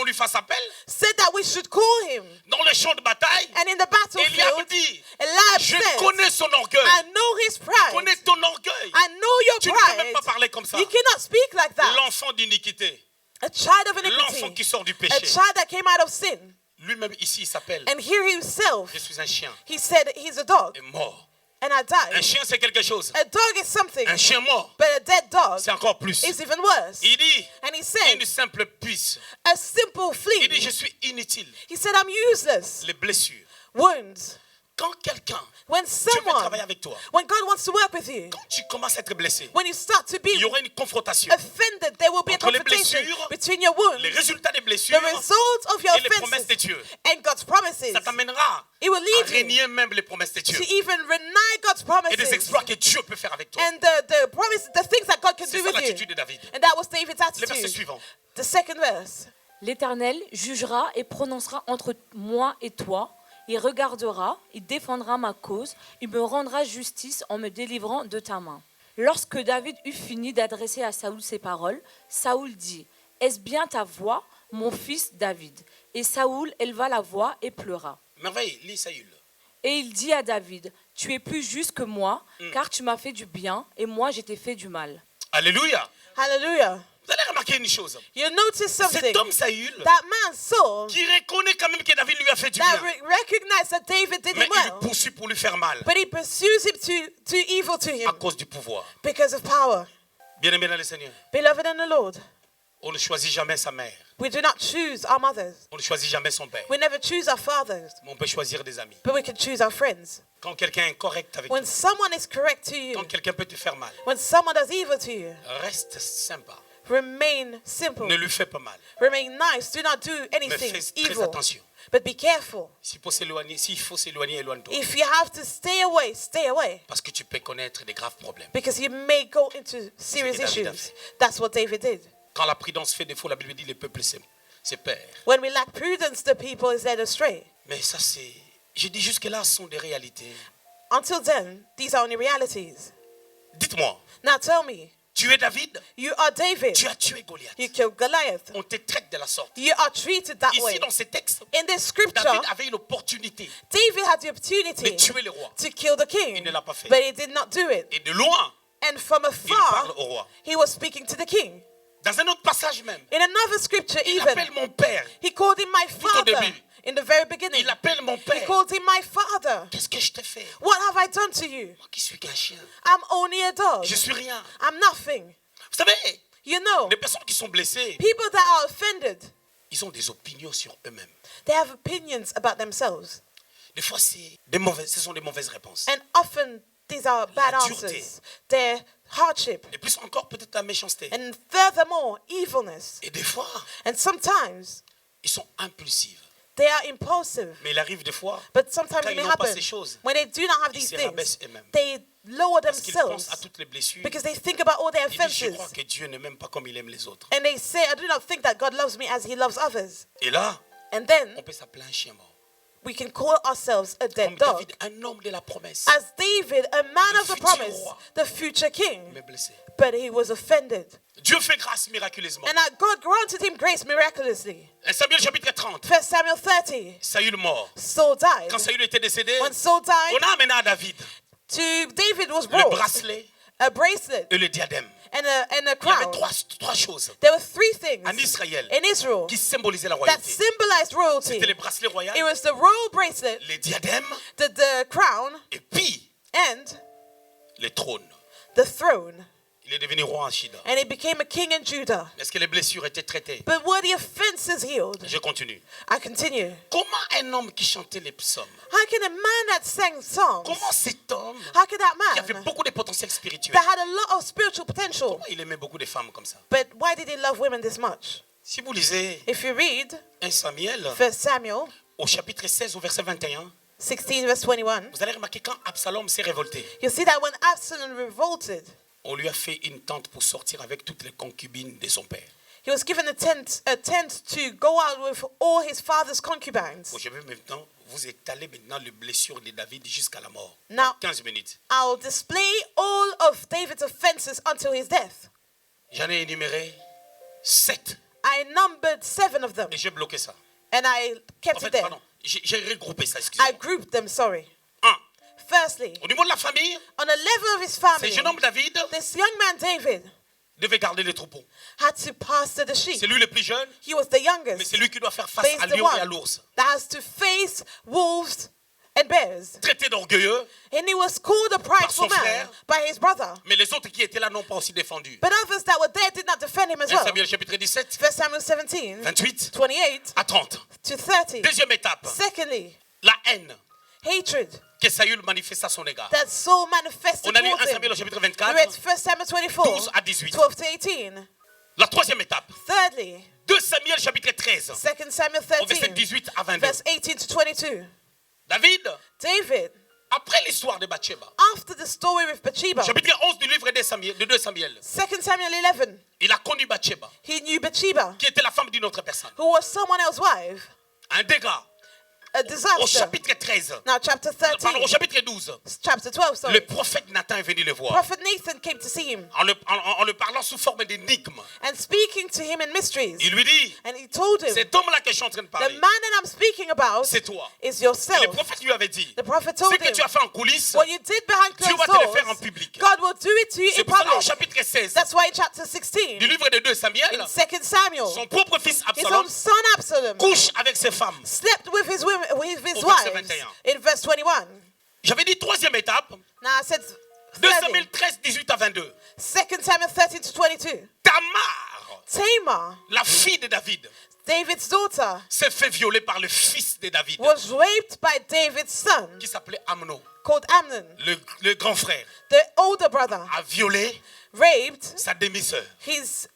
lui fasse appel said that we should call him. dans le champ de bataille. And in the Eliab battlefield, dit, Eliab je said, connais son orgueil, I know his je pride. connais ton orgueil. I know your Tu ne peux même pas pride. parler comme ça. You cannot speak like that. L'enfant d'iniquité, A child of l'enfant iniquity. qui sort du A péché. child that came out of sin. Lui-même ici, il s'appelle, And here himself, je suis un chien, he said, he's a dog. est mort. And I Un died. chien, c'est quelque chose. A dog is something. Un chien mort, But a dead dog c'est encore plus. is even worse. Il dit, And he said, une simple puce. a simple Il dit, je flea. suis inutile. He said, I'm useless. Les blessures. Wounds. Quand quelqu'un, When Dieu veut someone, travailler avec toi, when God wants to work with you, quand tu commences à être blessé, when you start to be il y aura une confrontation. offended, there will be a Entre les confrontation blessures, between your wounds, Les résultats des blessures the result of your et les promesses de offenses, Dieu. and God's promises. Ça t'amènera It will à lead you régner même les promesses de Dieu. to even rely God's Et des promises exploits que Dieu peut faire avec toi. and the promise, the things that God can C'est do ça with you. l'attitude de David. And that was David's Le verset attitude. suivant. The second verse. L'Éternel jugera et prononcera entre moi et toi. Il regardera, il défendra ma cause, il me rendra justice en me délivrant de ta main. Lorsque David eut fini d'adresser à Saoul ces paroles, Saoul dit, « Est-ce bien ta voix, mon fils David ?» Et Saoul éleva la voix et pleura. Merveille, lis Saül. Et il dit à David, « Tu es plus juste que moi, car tu m'as fait du bien, et moi je t'ai fait du mal. Alléluia. Hallelujah. Vous allez remarquer une chose. You notice something. Cet homme Saül, That man Saul qui reconnaît quand même que David lui a fait du that bien, recognized that David did mais him il le well, poursuit pour lui faire mal but he pursues him to evil to à him cause du pouvoir. because of power. Bien-aimé dans le Seigneur, Beloved in the Lord, on ne choisit jamais sa mère, we do not choose our mothers. on ne choisit jamais son père, We never choose our fathers, mais on peut choisir des amis. but we can choose our friends. Quand quelqu'un est correct avec toi, When someone is correct to you, quand quelqu'un peut te faire mal, when someone does evil to you, reste sympa, remain simple, ne lui fais pas mal, remain nice, do not do mais anything fais très evil. attention. But be careful. S'il faut s'éloigner, éloigne-toi. If you have to stay away, stay away. Parce que tu peux connaître des graves problèmes. Because you may go into serious que David a issues. fait. That's what David did. Quand la prudence fait défaut, la Bible dit les peuples se perdent. When we lack prudence, the people is led astray. Mais ça c'est, je dis jusque-là, ce sont des réalités. Until then, these are only realities. Dites-moi, Now tell me, tu es David, you are David. tu as tué Goliath. You killed Goliath. On te traite de la sorte. You are treated that way. Ici dans ces textes, In this scripture, David avait une opportunité David had the de opportunity tuer le roi. to kill the king, Il ne l'a pas fait. but he did not do it. Et de loin, And from il parle afar, au roi. he was speaking to the king. Dans un autre passage même, In another scripture, il even, appelle mon père. he called him my au father. début. In the very beginning, Il appelle mon he père. called him my father. Qu'est-ce que je te fais? What have I done to you? Moi qui suis qu'un chien. I'm only a dog. Je suis rien. I'm nothing. Vous savez, You know, les personnes qui sont blessées, people that are offended, ils ont des opinions sur eux-mêmes. They have opinions about themselves. Des fois, ce sont des mauvaises réponses. And often these are bad La dureté. answers. They're hardship. Et plus encore, peut-être la méchanceté. And furthermore, evilness. Et des fois, And sometimes ils sont impulsifs. they are impulsive. Mais il arrive des fois, But sometimes quand it ils may n'ont pas happen. ces choses, When they do not have ils these se rabaissent things, eux-mêmes. they lower Parce qu'ils pensent themselves à toutes les blessures. because they think about all their Ils disent, je offenses. crois que Dieu ne m'aime pas comme il aime les autres. And they say, I do not think that God loves me as he loves others. Et là, And then on peut s'appeler un chien mort. we can call ourselves a Comme dead dog. David, un homme de la promesse, As David, a man Le of the futur promise, roi. the future king, mais blessé. but he was offended. Dieu fait grâce miraculeusement. And that God granted him grace miraculously. Et Samuel chapitre 30, 1 Samuel 30, Saül mort. Saul died. Quand Saül était décédé, When Saul died, on a amené à David to David was le brought bracelet a bracelet et le diadème. and a Il y avait crown. trois choses There were three things en Israël in Israel qui symbolisaient la that royauté. symbolized royalty. C'était les bracelets royaux, It was the royal bracelet, les diadèmes the crown, et puis and les trônes. the throne. Il est devenu roi en Shida. And he became a king in Judah. Est-ce que les blessures étaient traitées? But were the offenses healed? Je continue. I continue. Comment un homme qui chantait les psaumes, How can a man that sang songs, comment cet homme how can that qui avait man beaucoup de potentiel spirituel, that had a lot of spiritual potential, comment il aimait beaucoup de femmes comme ça? but why did he love women this much? Si vous lisez If you read 1 Samuel 1 Samuel au chapitre 16 au verset 21, 16 verse 21, vous allez remarquer quand Absalom s'est révolté, you'll see that when Absalom revolted, on lui a fait une tente pour sortir avec toutes les concubines de son père. he was given a tent to go out with all his father's concubines. Bon, je vais maintenant vous étaler maintenant les blessures de David jusqu'à la mort. Now- 15 minutes. I'll display all of David's offenses until his death. J'en ai énuméré 7 I numbered 7 of them, et j'ai bloqué ça. and I kept En fait, it there. pardon, j'ai regroupé ça, I excusez-moi. grouped them, sorry. 1. Firstly, Au niveau de la famille, on the level of his ce family, jeune homme David this young man David devait garder les troupeaux. had to pasture the sheep. C'est lui le plus jeune, He was the mais youngest, c'est lui qui doit faire face but he's à the lion et à one l'ours. that has to face wolves and bears. Traité d'orgueilleux, And he was called a prideful son man frère. by his brother. mais les autres qui étaient là n'ont pas aussi défendu. But others that were there did not defend him as 1 well. Samuel chapitre 17, 1 Samuel 17, 28 28 à 30. to 30. Deuxième étape, Secondly, la haine hatred que Saül manifesta à son égard. that Saul manifested On a lu 1 towards him. Samuel au chapitre We read 24, 1 Samuel 24, 12 à 18. 12 to 18. La troisième étape, Thirdly, 2 Samuel chapitre 13, 2 Samuel au verset 13, 18 à 22. verse 18 to 22. David, David, après l'histoire de Bathsheba, after the story with Bathsheba, chapitre 11 du livre de 2 Samuel, 2 Samuel 11, il a connu Bathsheba, he knew Bathsheba, qui était la femme d'une autre personne. who was someone else's wife. Un dégât. A Au disaster. chapitre 13, Now, chapter pardon, 13, au chapitre 12, chapter 12, le sorry. prophète Nathan est venu le voir Prophet Nathan came to see him en le parlant sous forme d'énigme. and speaking to him in mysteries. Il lui dit, And he told him, cet homme-là que je suis en train de the parler, man that I'm speaking about c'est toi. is Et yourself. le prophète lui avait dit, The prophet ce told que tu him, as fait en coulisses, what you did behind Dieu closed va te le faire en doors, public. God will do it to you C'est in pour ça au public. chapitre 16 That's why in chapter 16, du livre de 2 Samuel, 2 Samuel, son propre fils his Absalom own son Absalom couche avec ses femmes. slept with his women, with his Au verset wives 21. in verse 21. J'avais dit troisième étape, Now I said 2 thirdly, Samuel 13, 18 à 22. 2 Samuel 13 to 22. Tamar, Tamar, la fille de David, David's daughter, s'est fait violer par le fils de David, was raped by David's son qui s'appelait Amnon. called Amnon. Le grand frère The older brother a violé raped sa demi-sœur. his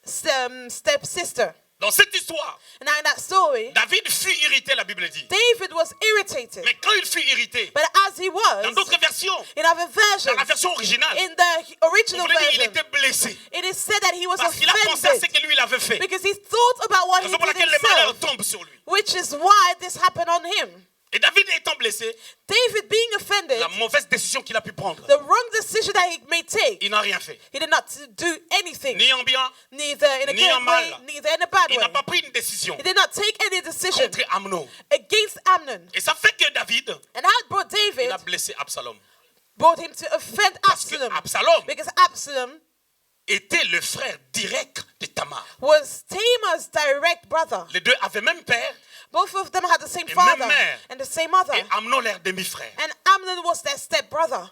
stepsister. Dans cette histoire, And now in that story, David fut irrité, la Bible dit. David was irritated. Mais quand il fut irrité, But as he dans was, d'autres versions, in other dans la versions, version originale, in the on original voulait dire qu'il version, était blessé. it is said that he was Parce qu'il a pensé à ce offended que lui il avait fait. because he thought about what he Raison pour did laquelle le malheur himself, tombe sur lui. which is why this happened on him. Et David étant blessé, David being offended, la mauvaise décision qu'il a pu prendre, the wrong decision that he may take, il n'a rien fait. he did not do anything, Ni en bien, neither in a ni en good way, mal. neither in a bad il n'a way. pas pris une décision He did not take any decision contre Amnon. against Amnon. Et ça fait que David, And that brought il David, a blessé Absalom. brought him to offend Parce que Absalom. Absalom Because Absalom était le frère direct de Tamar. was Tamar's direct brother. Les deux avaient même père Both of them had the same Et father même mère. and the same mother. et Amnon leur demi-frère. And Amnon was their stepbrother.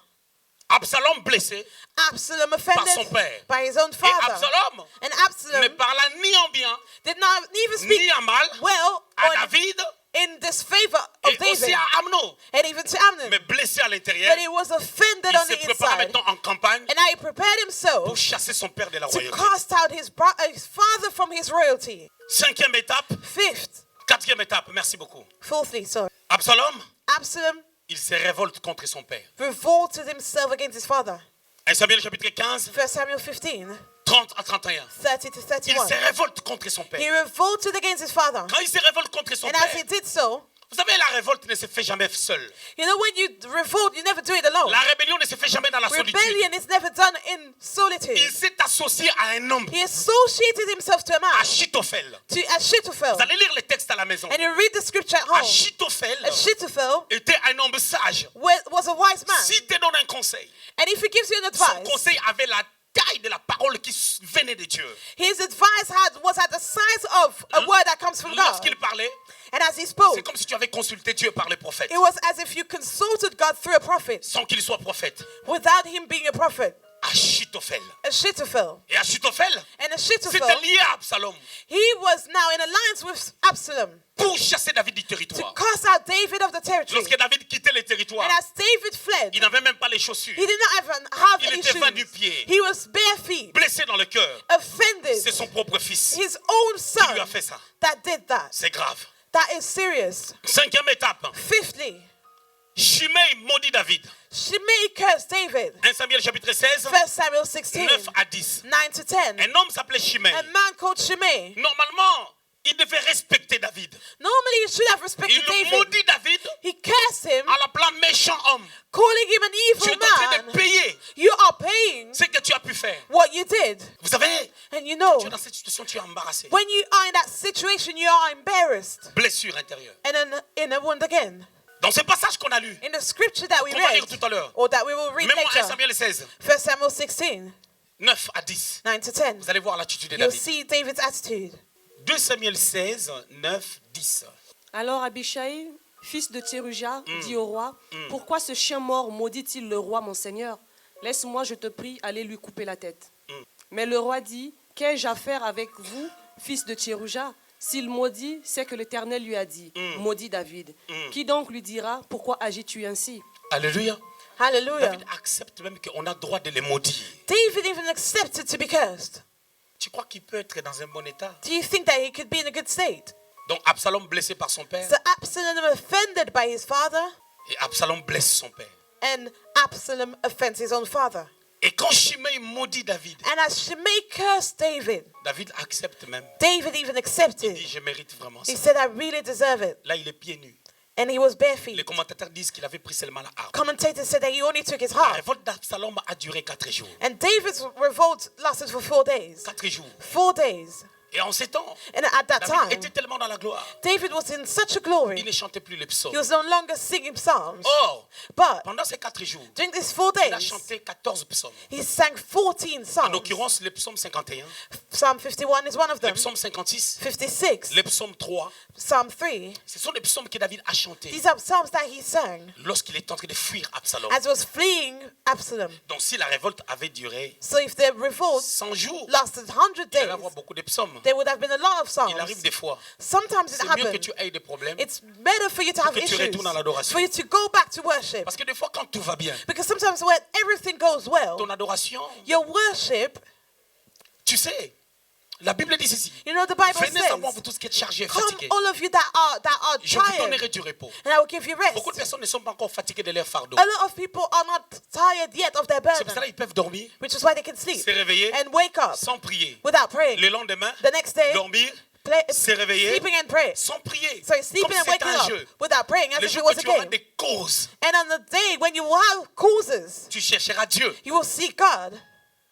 Absalom blessé. Absalom son offended père. by his own Et father. Absalom And ne Absalom parla ni en bien, did not even speak ni en mal well à or David in disfavor of et aussi David à Amnon. and even to Amnon. Mais blessé à l'intérieur, But he was offended il on se the prépara inside. maintenant en campagne And now he prepared himself pour chasser son père de la to royauté. cast out his father from his royalty. Cinquième étape, Fifth, quatrième étape, merci beaucoup. fourthly, sorry. Absalom, Absalom il se révolte contre son père. revolted himself against his father. 1 Samuel chapitre 15, 1 Samuel 15, 30 à 31. 30 to Il 31. se révolte contre son He père. revolted against his father. Quand il se révolte contre son And as he père, did so, vous savez, la révolte ne se fait jamais seule. you know, when you revolt, you never do it alone. La rébellion ne se fait jamais dans la solitude. Rebellion is never done in Il solitude. s'est associé à un homme, He associated himself to a man, Achitophel. to Ahithophel. Vous allez lire les textes à la maison. And you read the scripture at home. Achitophel Ahithophel était un homme sage. was a wise man. S'il te donne un conseil, And if he gives you an son advice, conseil avait la taille de la parole qui venait de Dieu. his advice was at the size of a word that comes from God. Lorsqu'il parlait, And as he spoke, c'est comme si tu avais consulté Dieu par les prophètes, it was as if you consulted God through a prophet sans qu'il soit prophète. without him being a prophet. Achitophel. Ahithophel. Et Achitophel, And c'était Ahithophel, lié à Absalom he was now in alliance with Absalom pour chasser David du to territoire. cast out David of the territory. Lorsque David quittait le territoire, And as David fled, il n'avait même pas les chaussures. he did not even have Il any était vain du shoes. pied. He was bare feet, Blessé dans le cœur. offended. C'est son propre fils His own qui lui a son fait ça. that did that. C'est grave. That is serious. Cinquième étape, Fifthly, Shimei maudit David. Shimei cursed David. 1 Samuel chapitre 16, 1 Samuel 16, 9 à 10. 9 to 10. Un homme s'appelait Shimei. A man called Shimei. Normalement, il devait respecter David. Normally, you should have respected Il David. maudit David He cursed him, en l'appelant méchant homme. calling him an Tu es evil en train de man. payer You are paying ce que tu as pu faire. what you did. Vous savez, And you know, tu es dans cette situation, tu es embarrassé. when you are in that situation, you are embarrassed. Blessure intérieure. And then in a wound again. Dans ce passage qu'on a lu, In the scripture that we qu'on va read, lire tout à l'heure, or that we will read même 1 later, Samuel 16, 1 Samuel 16, 9 à 10, 9 to 10, vous allez voir l'attitude de you'll David. see David's attitude. 2 Samuel 16, 9, 10. Alors Abishai, fils de Tséruja, dit au roi, pourquoi ce chien mort maudit-il le roi, mon seigneur? Laisse-moi, je te prie, aller lui couper la tête. Mais le roi dit, qu'ai-je à faire avec vous, fils de Tséruja? S'il maudit, c'est que l'Éternel lui a dit, maudit David. Qui donc lui dira, pourquoi agis-tu ainsi? Alléluia. Hallelujah. David accepte même qu'on a droit de les maudire. David even accepted to be cursed. Tu crois qu'il peut être dans un bon état? Do you think that he could be in a good state? Donc Absalom blessé par son père So Absalom offended by his father, et Absalom blesse son père. and Absalom offends his own father. Et quand Shimei maudit David, And as Shimei cursed David, David accepte même. David even Il accepted. dit, je mérite vraiment He ça. said, I really deserve it. Là, il est pieds nus. And he was bare Les feet. commentateurs disent qu'il avait pris seulement la harpe. Commentators said that he only took his La half. révolte d'Absalom a duré 4 jours. And David's revolt lasted for 4 days. 4 jours. 4 days. Et en ces temps, And at that David time, était tellement dans la gloire. David was in such a Il glory. ne chantait plus les psaumes. He was no longer singing psalms. Or, But pendant ces 4 jours, during these 4 il a days, chanté 14 psaumes. he sang 14 En psalms. l'occurrence, le psaume 51, Psalm 51 is one of le them. psaume 56, 56, le psaume 3. Psalm 3. Ce sont les psaumes que David a chantés These are psalms that he sang lorsqu'il est en train de fuir Absalom. as he was fleeing Absalom. Donc si la révolte avait duré So if the revolt 100 jours, lasted 100 il allait days, avoir beaucoup de psaumes. there would have been a lot of Il arrive psalms. des fois. Sometimes it C'est mieux que happens. tu aies des problèmes. It's better for you to have que tu issues, retournes à l'adoration. for you to go back to worship. Parce que des fois, quand tout va bien, Because sometimes when everything goes well, ton adoration, your worship, tu sais, la Bible dit ceci. you know, the Bible Venez à moi, says, vous tous qui êtes chargés et come fatigués. all of you that are Je vous tired, donnerai du repos. and I will give you rest. Beaucoup de personnes ne sont pas encore fatiguées de leur fardeau. A lot of people are not tired yet of their C'est pour ça burden, qu'ils peuvent dormir, which is why they can sleep se réveiller and wake up sans prier. without praying. Le lendemain, The next day, dormir se réveiller sleeping and pray. sans prier. So sleeping Comme and c'est waking un up jeu. without praying as Le if it jour was que a tu auras game. des causes, And on the day when you will have causes, tu chercheras Dieu you will seek God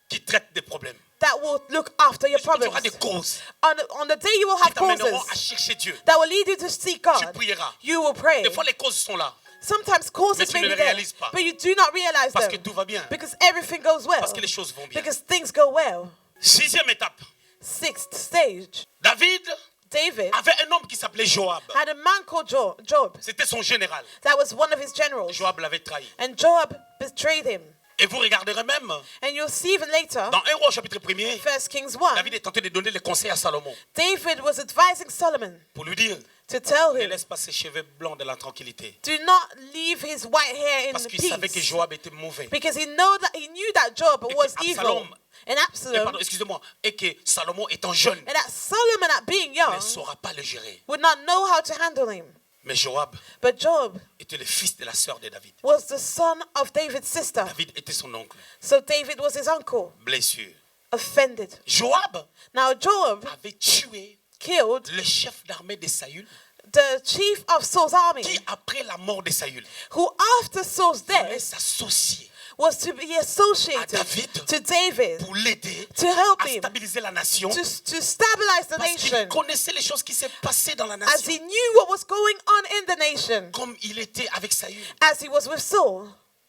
qui traite des problèmes. that will look after your Le jour que tu auras problems. des causes On the day you will qui have t'amèneront à causes chercher Dieu. that will lead you to seek Tu God, prieras. you will pray. Des fois, les causes sont là. Sometimes Mais causes tu may ne be les there, réalises pas. but you do not realize Parce que them tout va bien. because everything goes well, Parce que les choses vont bien. because things go well. 6e étape. 6th stage, David David avait un homme qui s'appelait Joab. had a man called Job C'était son général. that was one of his generals, Joab l'avait trahi. and Joab betrayed him. Et vous regarderez même, And you'll see even later, dans 1 Roi chapitre 1er, 1 Kings 1, David est tenté de donner les conseils à Salomon David was advising Solomon pour lui dire, to tell ne him, laisse pas ses cheveux blancs de la tranquillité. do not leave his white hair in Parce qu'il savait que peace. Joab était mauvais. Because he knew that Job Et was que evil. Absalom, And Absalom, pardon, excusez-moi, et que Salomon étant jeune, and that Solomon at being young ne saura pas le gérer. would not know how to handle him. Mais Joab But Job était le fils de la sœur de David. was the son of David's sister. David était son oncle. So David was his uncle, Blessure. offended. Joab Now Job avait tué killed le chef d'armée de Saül, the chief of Saul's army, qui après la mort de Saül who after Saul's voulait death s'associer was to be associated à David to David pour l'aider to help à him stabiliser la nation, to stabilize the parce qu'il nation, connaissait les choses qui s'est passées dans la as nation, he knew what was going on in the nation, comme il était avec Saül. as he was with Saul.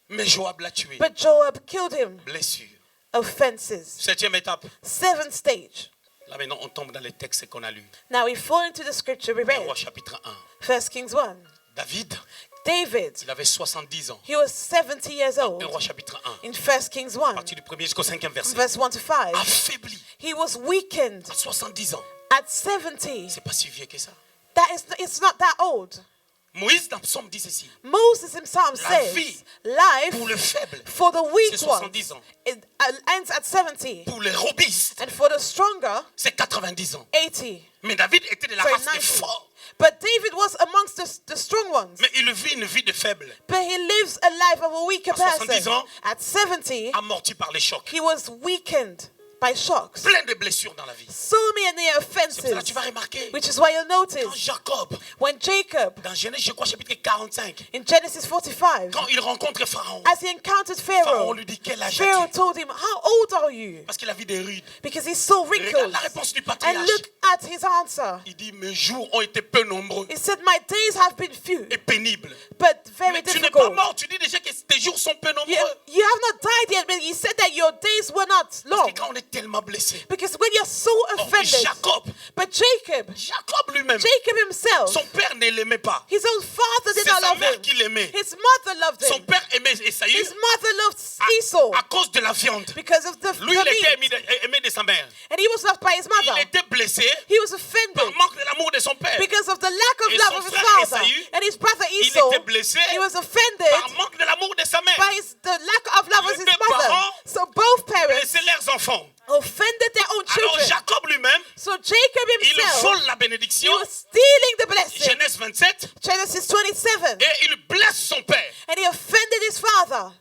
Mais Joab l'a tué. But Joab killed him. Blessure. Offenses. 7e étape. Seventh stage. Là maintenant, on tombe dans les textes qu'on a lus. Now we fall into the scripture we 1 read. Roi chapitre 1. 1 Kings 1. David, David, il avait 70 ans. he was 70 years 1 old. Roi chapitre 1. In 1 Kings 1, À partir du 1er jusqu'au 5e verset. verse 1 to 5. Affaibli He was weakened à 70 ans. at 70. C'est pas si vieux que ça. It's not that old. Moïse dans Psaume dit ceci. Moses himself La vie says, life pour le faible, for the weak c'est ones 70 ans. it ends at 70. Pour les robustes, And for the stronger, c'est 90 ans. 80. Mais David était de la Sorry, race des 90. forts. But David was amongst the strong ones. Mais il vit une vie de faible, But he lives a life of a weaker À 70 person. ans, At 70, amorti par les chocs. he was weakened by shocks. Plein de blessures dans la vie. So many C'est pour ça que tu offenses. vas remarquer, Which is why you'll quand notice Jacob, when Jacob, dans Genèse, je crois, chapitre 45, in Genesis 45, quand il rencontre Pharaon, as he encountered Pharaon Pharaoh, lui dit quel âge Pharaoh as-tu? told him, how old are you? Parce qu'il a vu des rudes. Because he's so Regarde wrinkled. la réponse du And patriarche. look at his answer. Il dit mes jours ont été peu nombreux He said, my days have been few, et pénibles. but very Mais tu n'es pas difficult. mort, tu dis déjà que tes jours sont peu nombreux. You have not died yet, but you said that your days were not Parce long. que quand on est tellement blessé, Because when you're so offended, Jacob, but Jacob lui-même, Jacob himself, son père ne l'aimait pas. his own father C'est did not sa love mère him. qui l'aimait. His mother loved Son him. père aimait Esaü His mother loved Esau à cause de la viande. because of the Lui, il était meat. aimé de sa mère. And he was loved by his Il mother. était blessé He was par offended manque de l'amour de son père. because of the lack of Et love son of his frère father. Esaü, And his brother Il Esau, était blessé he was par offended manque de l'amour de sa mère. by the lack of love of Les his deux mother. parents So both parents Blessé leurs enfants. offended their own Alors children. Jacob lui-même, So Jacob il himself, vole la he bénédiction. was stealing the blessing. Genèse 27. Genesis 27. Et il blesse son père. And he offended his father.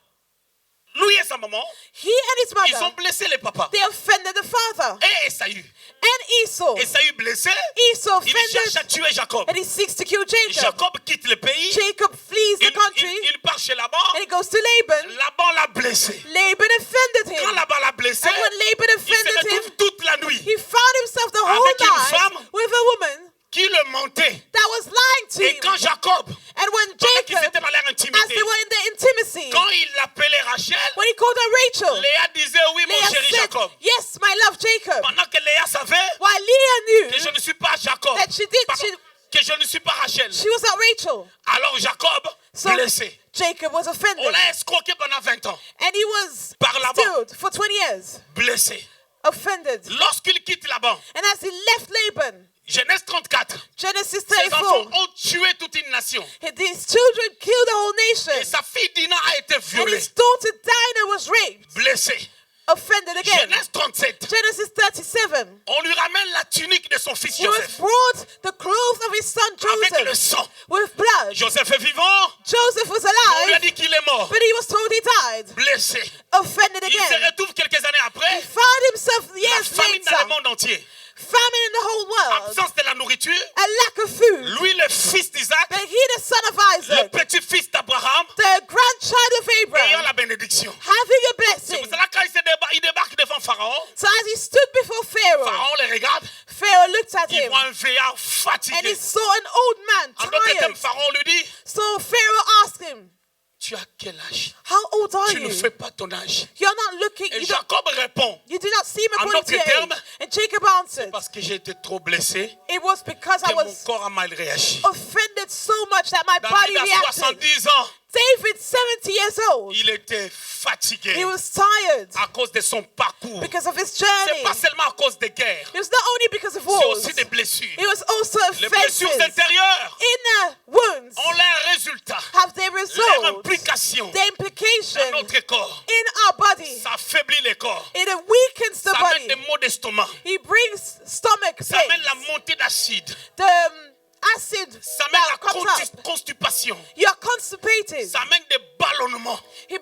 Lui et sa maman, He and his ils ont mother, blessé les papas. they offended the father. Et Esaü. And Esau, Esaü blessé, Esau il cherche à offended, tuer Jacob. and he seeks to kill Jacob. Jacob quitte le pays. Jacob flees the country, Il part chez Laban. and he goes to Laban. Laban l'a blessé. Laban offended Quand him. Laban l'a blessé, And when Laban il se offended retrouve him, toute la nuit he found himself the whole Avec une night femme with a woman qui le mentait. that was lying to Et him. quand Jacob, And when pendant qu'ils Jacob, étaient dans leur as intimité, they were in their intimacy, quand il l'appelait Rachel, when he called her Rachel, Léa disait oui mon Leah chéri said, Jacob. yes, my love Jacob. Pendant que Léa savait While Leah que je knew ne suis pas Jacob, that she did, Pardon, que je ne suis pas Rachel. she was not Rachel. Alors Jacob, So blessé, Jacob was on offended. l'a escroqué pendant 20 ans, And he was Par Laban. stilled for 20 years, blessé. offended. Lorsqu'il quitte Laban, And as he left Laban, Genèse 34, Genesis ses enfants 34, ont tué toute une nation. his children killed the whole Et nation. sa fille Dina a été And violée, his daughter Dinah was raped, blessée. offended again. Genèse 37, Genesis 37, on lui ramène la tunique de son fils he was Joseph brought the clothes of his son avec le Joseph sang. with blood. Joseph est vivant, Joseph was on lui a alive, dit qu'il est mort, but he was told he died, blessé. offended Il se again. retrouve quelques années He après, found himself la years famine dans le later, monde entier, famine in the whole world, absence de la nourriture. a lack of food. Lui, le fils d'Isaac, But he, the son of le Isaac, petit-fils d'Abraham, the grandchild of ayant Abraham, la bénédiction. having a C'est blessing. pour cela quand il débarque devant Pharaon, So as he stood before Pharaoh, Pharaon le regarde, Pharaoh looked at il him voit un vieillard and fatigué. he saw an old man, En d'autres termes, tired. Pharaon lui dit, So Pharaoh asked him, tu as quel âge? how old are Tu ne you? fais pas ton âge. You're not looking, Et you, don't, Jacob répond, you do not seem En according to your d'autres age. termes, And Jacob answered, parce que j'ai été trop blessé, it was because I que mon was corps a mal réagi. offended so much that my body David a reacted. 70 ans, David, 70 years old, il était fatigué He was tired à cause de son parcours. because of his C'est journey. pas seulement à cause des guerres, It was not only because of c'est wars. aussi des blessures. It was also Les blessures offenses. intérieures Inner wounds ont leur résultat, have their leur result, implication their implication dans notre corps. in our body. Ça affaiblit les corps. It weakens the Ça amène des body. maux d'estomac. He brings stomach Ça amène la pains. montée d'acide. The acid Ça amène that la comes up. constipation. You're constipated. Ça amène des ballonnements. It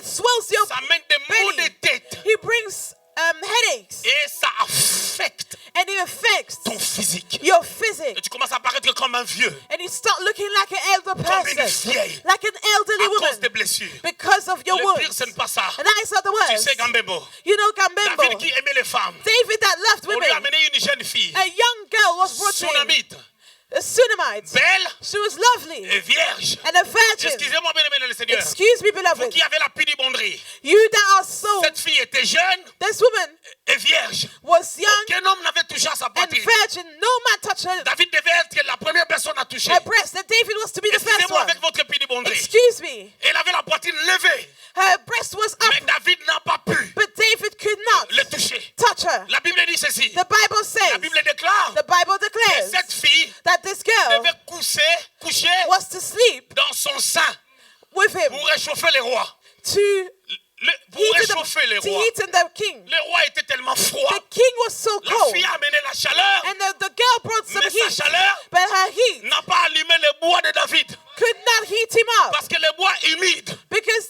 swells your Ça amène des maux de belly. tête. He brings headaches. Et ça affecte And it affects ton physique. your Et physique. tu commences à paraître comme un vieux, And you start looking like an elder comme une person. vieille, Like an elderly à cause woman. des blessures. Because of your Le wounds. pire, ce n'est pas ça. And that is not the Tu worst. sais, Gambembo, You know David Gambembo. qui aimait les femmes, David that loved on lui a women. amené une jeune fille, A young girl was brought to him. Sunamite, A Sunamite. belle She was lovely. et vierge. And a virgin. Excusez-moi, bien aimé dans le Seigneur. Excuse me, Vous beloved. qui avez la pudibonderie, You that are so. cette fille était jeune This woman et vierge. was young Aucun homme n'avait touché à sa and poitrine. virgin. No man touched her, David devait être la première personne à toucher. her breast. And David was to be the first Excusez-moi one. avec votre pudibonderie. Excuse me. Elle avait la poitrine levée, Her breast was mais up, David n'a pas pu but David could not le toucher. touch her. La Bible dit ceci. The Bible La says, Bible déclare the Bible que declares cette fille that this girl devait coucher was to sleep dans son sein with him pour réchauffer les rois. to Pour heat réchauffer les the, to rois. heat the king. Le roi était tellement froid. The king was so La cold, fille a amené la chaleur, and the girl brought some mais sa heat, chaleur but her heat n'a pas allumé le bois de David. could not heat him up Parce que le bois humide, because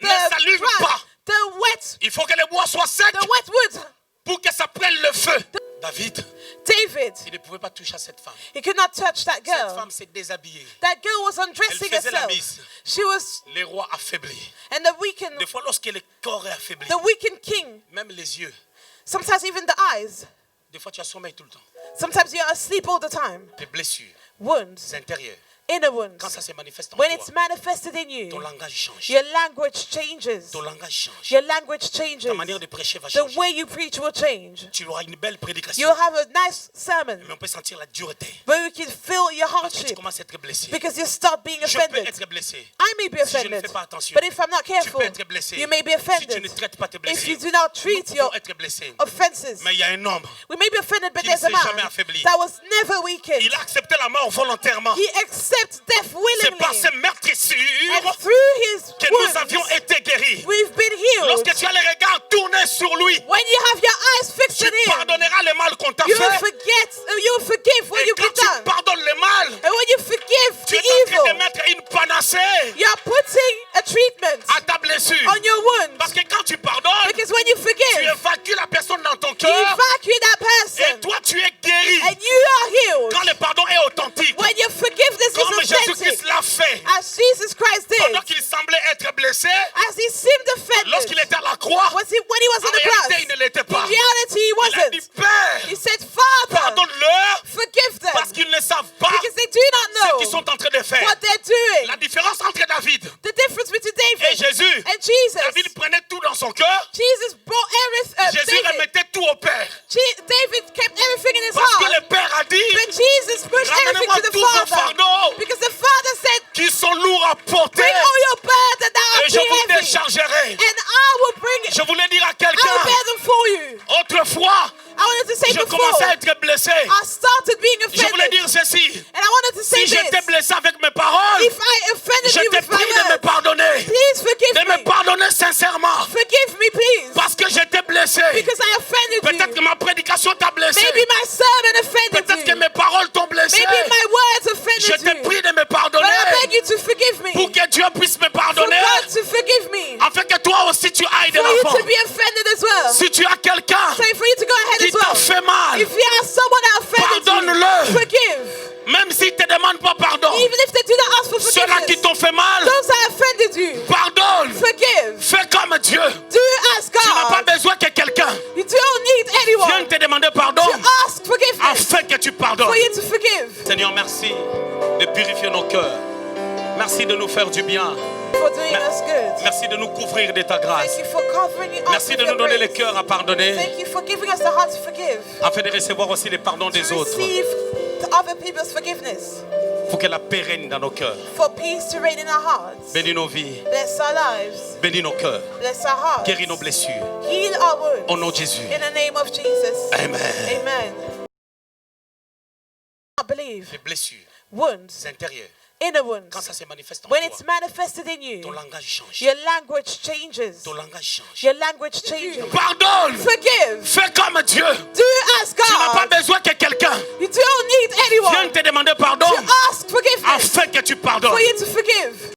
ne s'allume pas. the Il faut que le bois soit sec wet wood. pour que ça prenne le feu. David, David, il ne pouvait pas toucher à cette femme. he could not touch that Cette girl. femme s'est déshabillée. That girl was undressing Elle faisait la herself. mise. She was, Les rois affaiblis. and the weakened, Des fois, lorsque le corps est affaibli, the weakened king. même les yeux, Sometimes even the eyes. des fois tu as sommeil tout le temps. Sometimes you're asleep all the time. Des blessures Wounds, intérieures. inner wounds. Quand ça se manifeste en When toi, it's manifested in ton you, langage change. your language changes. Ton langage change. Your language changes. Ta manière de prêcher va The changer. way you preach will change. Tu auras une belle prédication. You'll have a nice sermon, Mais on peut sentir la dureté. but you can feel your Parce que tu hardship commences à être blessé. because you start being Je peux offended. être blessé. I may be Si je ne offended, fais pas attention, but if I'm not tu careful, peux être blessé. you may be Si tu ne offended. traites pas tes If you blessures, do not nous treat pouvons your être blessés. offenses, Mais il y a un homme, we may be offended, but qui there's a ne s'est jamais man affaibli. that was never weakened. il a accepté la mort volontairement. He accepts death C'est par willingly, ces meurtrissures and through his que nous avions wounds, été guéris. we've been healed. Lorsque tu as les regards tournés sur lui, When you have your eyes fixed tu on him, pardonneras le mal qu'on t'a you will fait. forgive what Et you've quand been tu done. pardonnes le mal, And when you forgive tu the es en train de evil, mettre une panacée you're putting a treatment à ta blessure. on your wound. Parce que quand tu pardonnes, Because when you tu forgive, évacues la personne dans ton you cœur evacuate that et person, toi tu es guéri. and you are healed. Quand le pardon est authentique, When your forgiveness comme is authentic, Jésus-Christ l'a fait, as Jesus Christ pendant did, qu'il semblait être blessé, as he seemed lorsqu'il offended, était à la croix, when he was en on the réalité il cross, ne l'était in pas. reality he Il a wasn't. dit Père, He said, Father, pardonne-leur forgive them, parce qu'ils ne savent pas because they do ce not qu'ils know sont en train de faire. what they're doing. La différence entre David The difference between et David Jésus, and Jesus. David prenait tout dans son cœur, Jesus brought Jésus everything. remettait tout au Père. David kept everything in his Parce que heart. le Père a dit, But Jesus pushed everything ramène-moi to the tous vos Father. fardeaux Because the Father said, qui sont lourds à porter bring all your burdens that et are je too vous heavy. déchargerai. And I will bring it. Je voulais dire à I will quelqu'un, bear them for you. autrefois, I wanted to say je before, commençais à être blessé. I started being Je voulais offended. dire ceci, And I wanted to say si j'étais this. blessé avec mes paroles, If I offended je you te with my prie de me words, pardonner. please forgive De me me. pardonner sincèrement. Forgive me, please. Parce que j'étais blessé. Because I offended Peut-être que you. ma prédication t'a blessé. Maybe my sermon offended Peut-être que you. mes paroles t'ont blessé. Maybe my words Je offended te you. prie de me But I pardonner beg you to forgive me. pour que Dieu puisse me For pardonner. God to forgive me. Afin que toi aussi tu ailles de For you l'avant. to be offended as well. Si tu as quelqu'un So for you to go ahead qui as t'a well. fait mal, If you have someone that offended pardonne-le. you, forgive. même s'il ne te demande pas pardon, Even if they do not ask for ceux-là qui forgiveness. t'ont fait mal, Those that offended you, pardonne. forgive. Fais comme Dieu. Do as Tu n'as pas God. besoin que quelqu'un You don't need vienne anyone te demander pardon to ask forgiveness afin que tu pardonnes. for you to forgive. Seigneur, merci de purifier nos cœurs. Merci de nous faire du bien. For doing us good. Merci de nous couvrir de ta grâce. Thank you for covering us Merci with de your nous donner le grace. cœur à pardonner Thank you for giving us the heart to forgive. afin de recevoir aussi les pardons des To autres. receive other people's forgiveness. Pour que la paix règne dans nos cœurs. For peace to reign in our hearts. Bénis nos vies. Bless our lives. Bénis nos cœurs. Bless our hearts. Guéris nos blessures. Heal our wounds. Au nom de Jésus. In the name of Jesus. Amen. Amen. I believe Les blessures wounds, intérieures, inner wounds, quand ça se manifeste en when toi, it's manifested in you, ton langage change. your language changes. Ton langage change. Your language changes. Pardonne. Forgive. Fais comme Dieu. Do as Tu n'as pas God. besoin que quelqu'un You don't need vienne anyone te demander pardon to ask forgiveness afin que tu pardonnes. for you to forgive.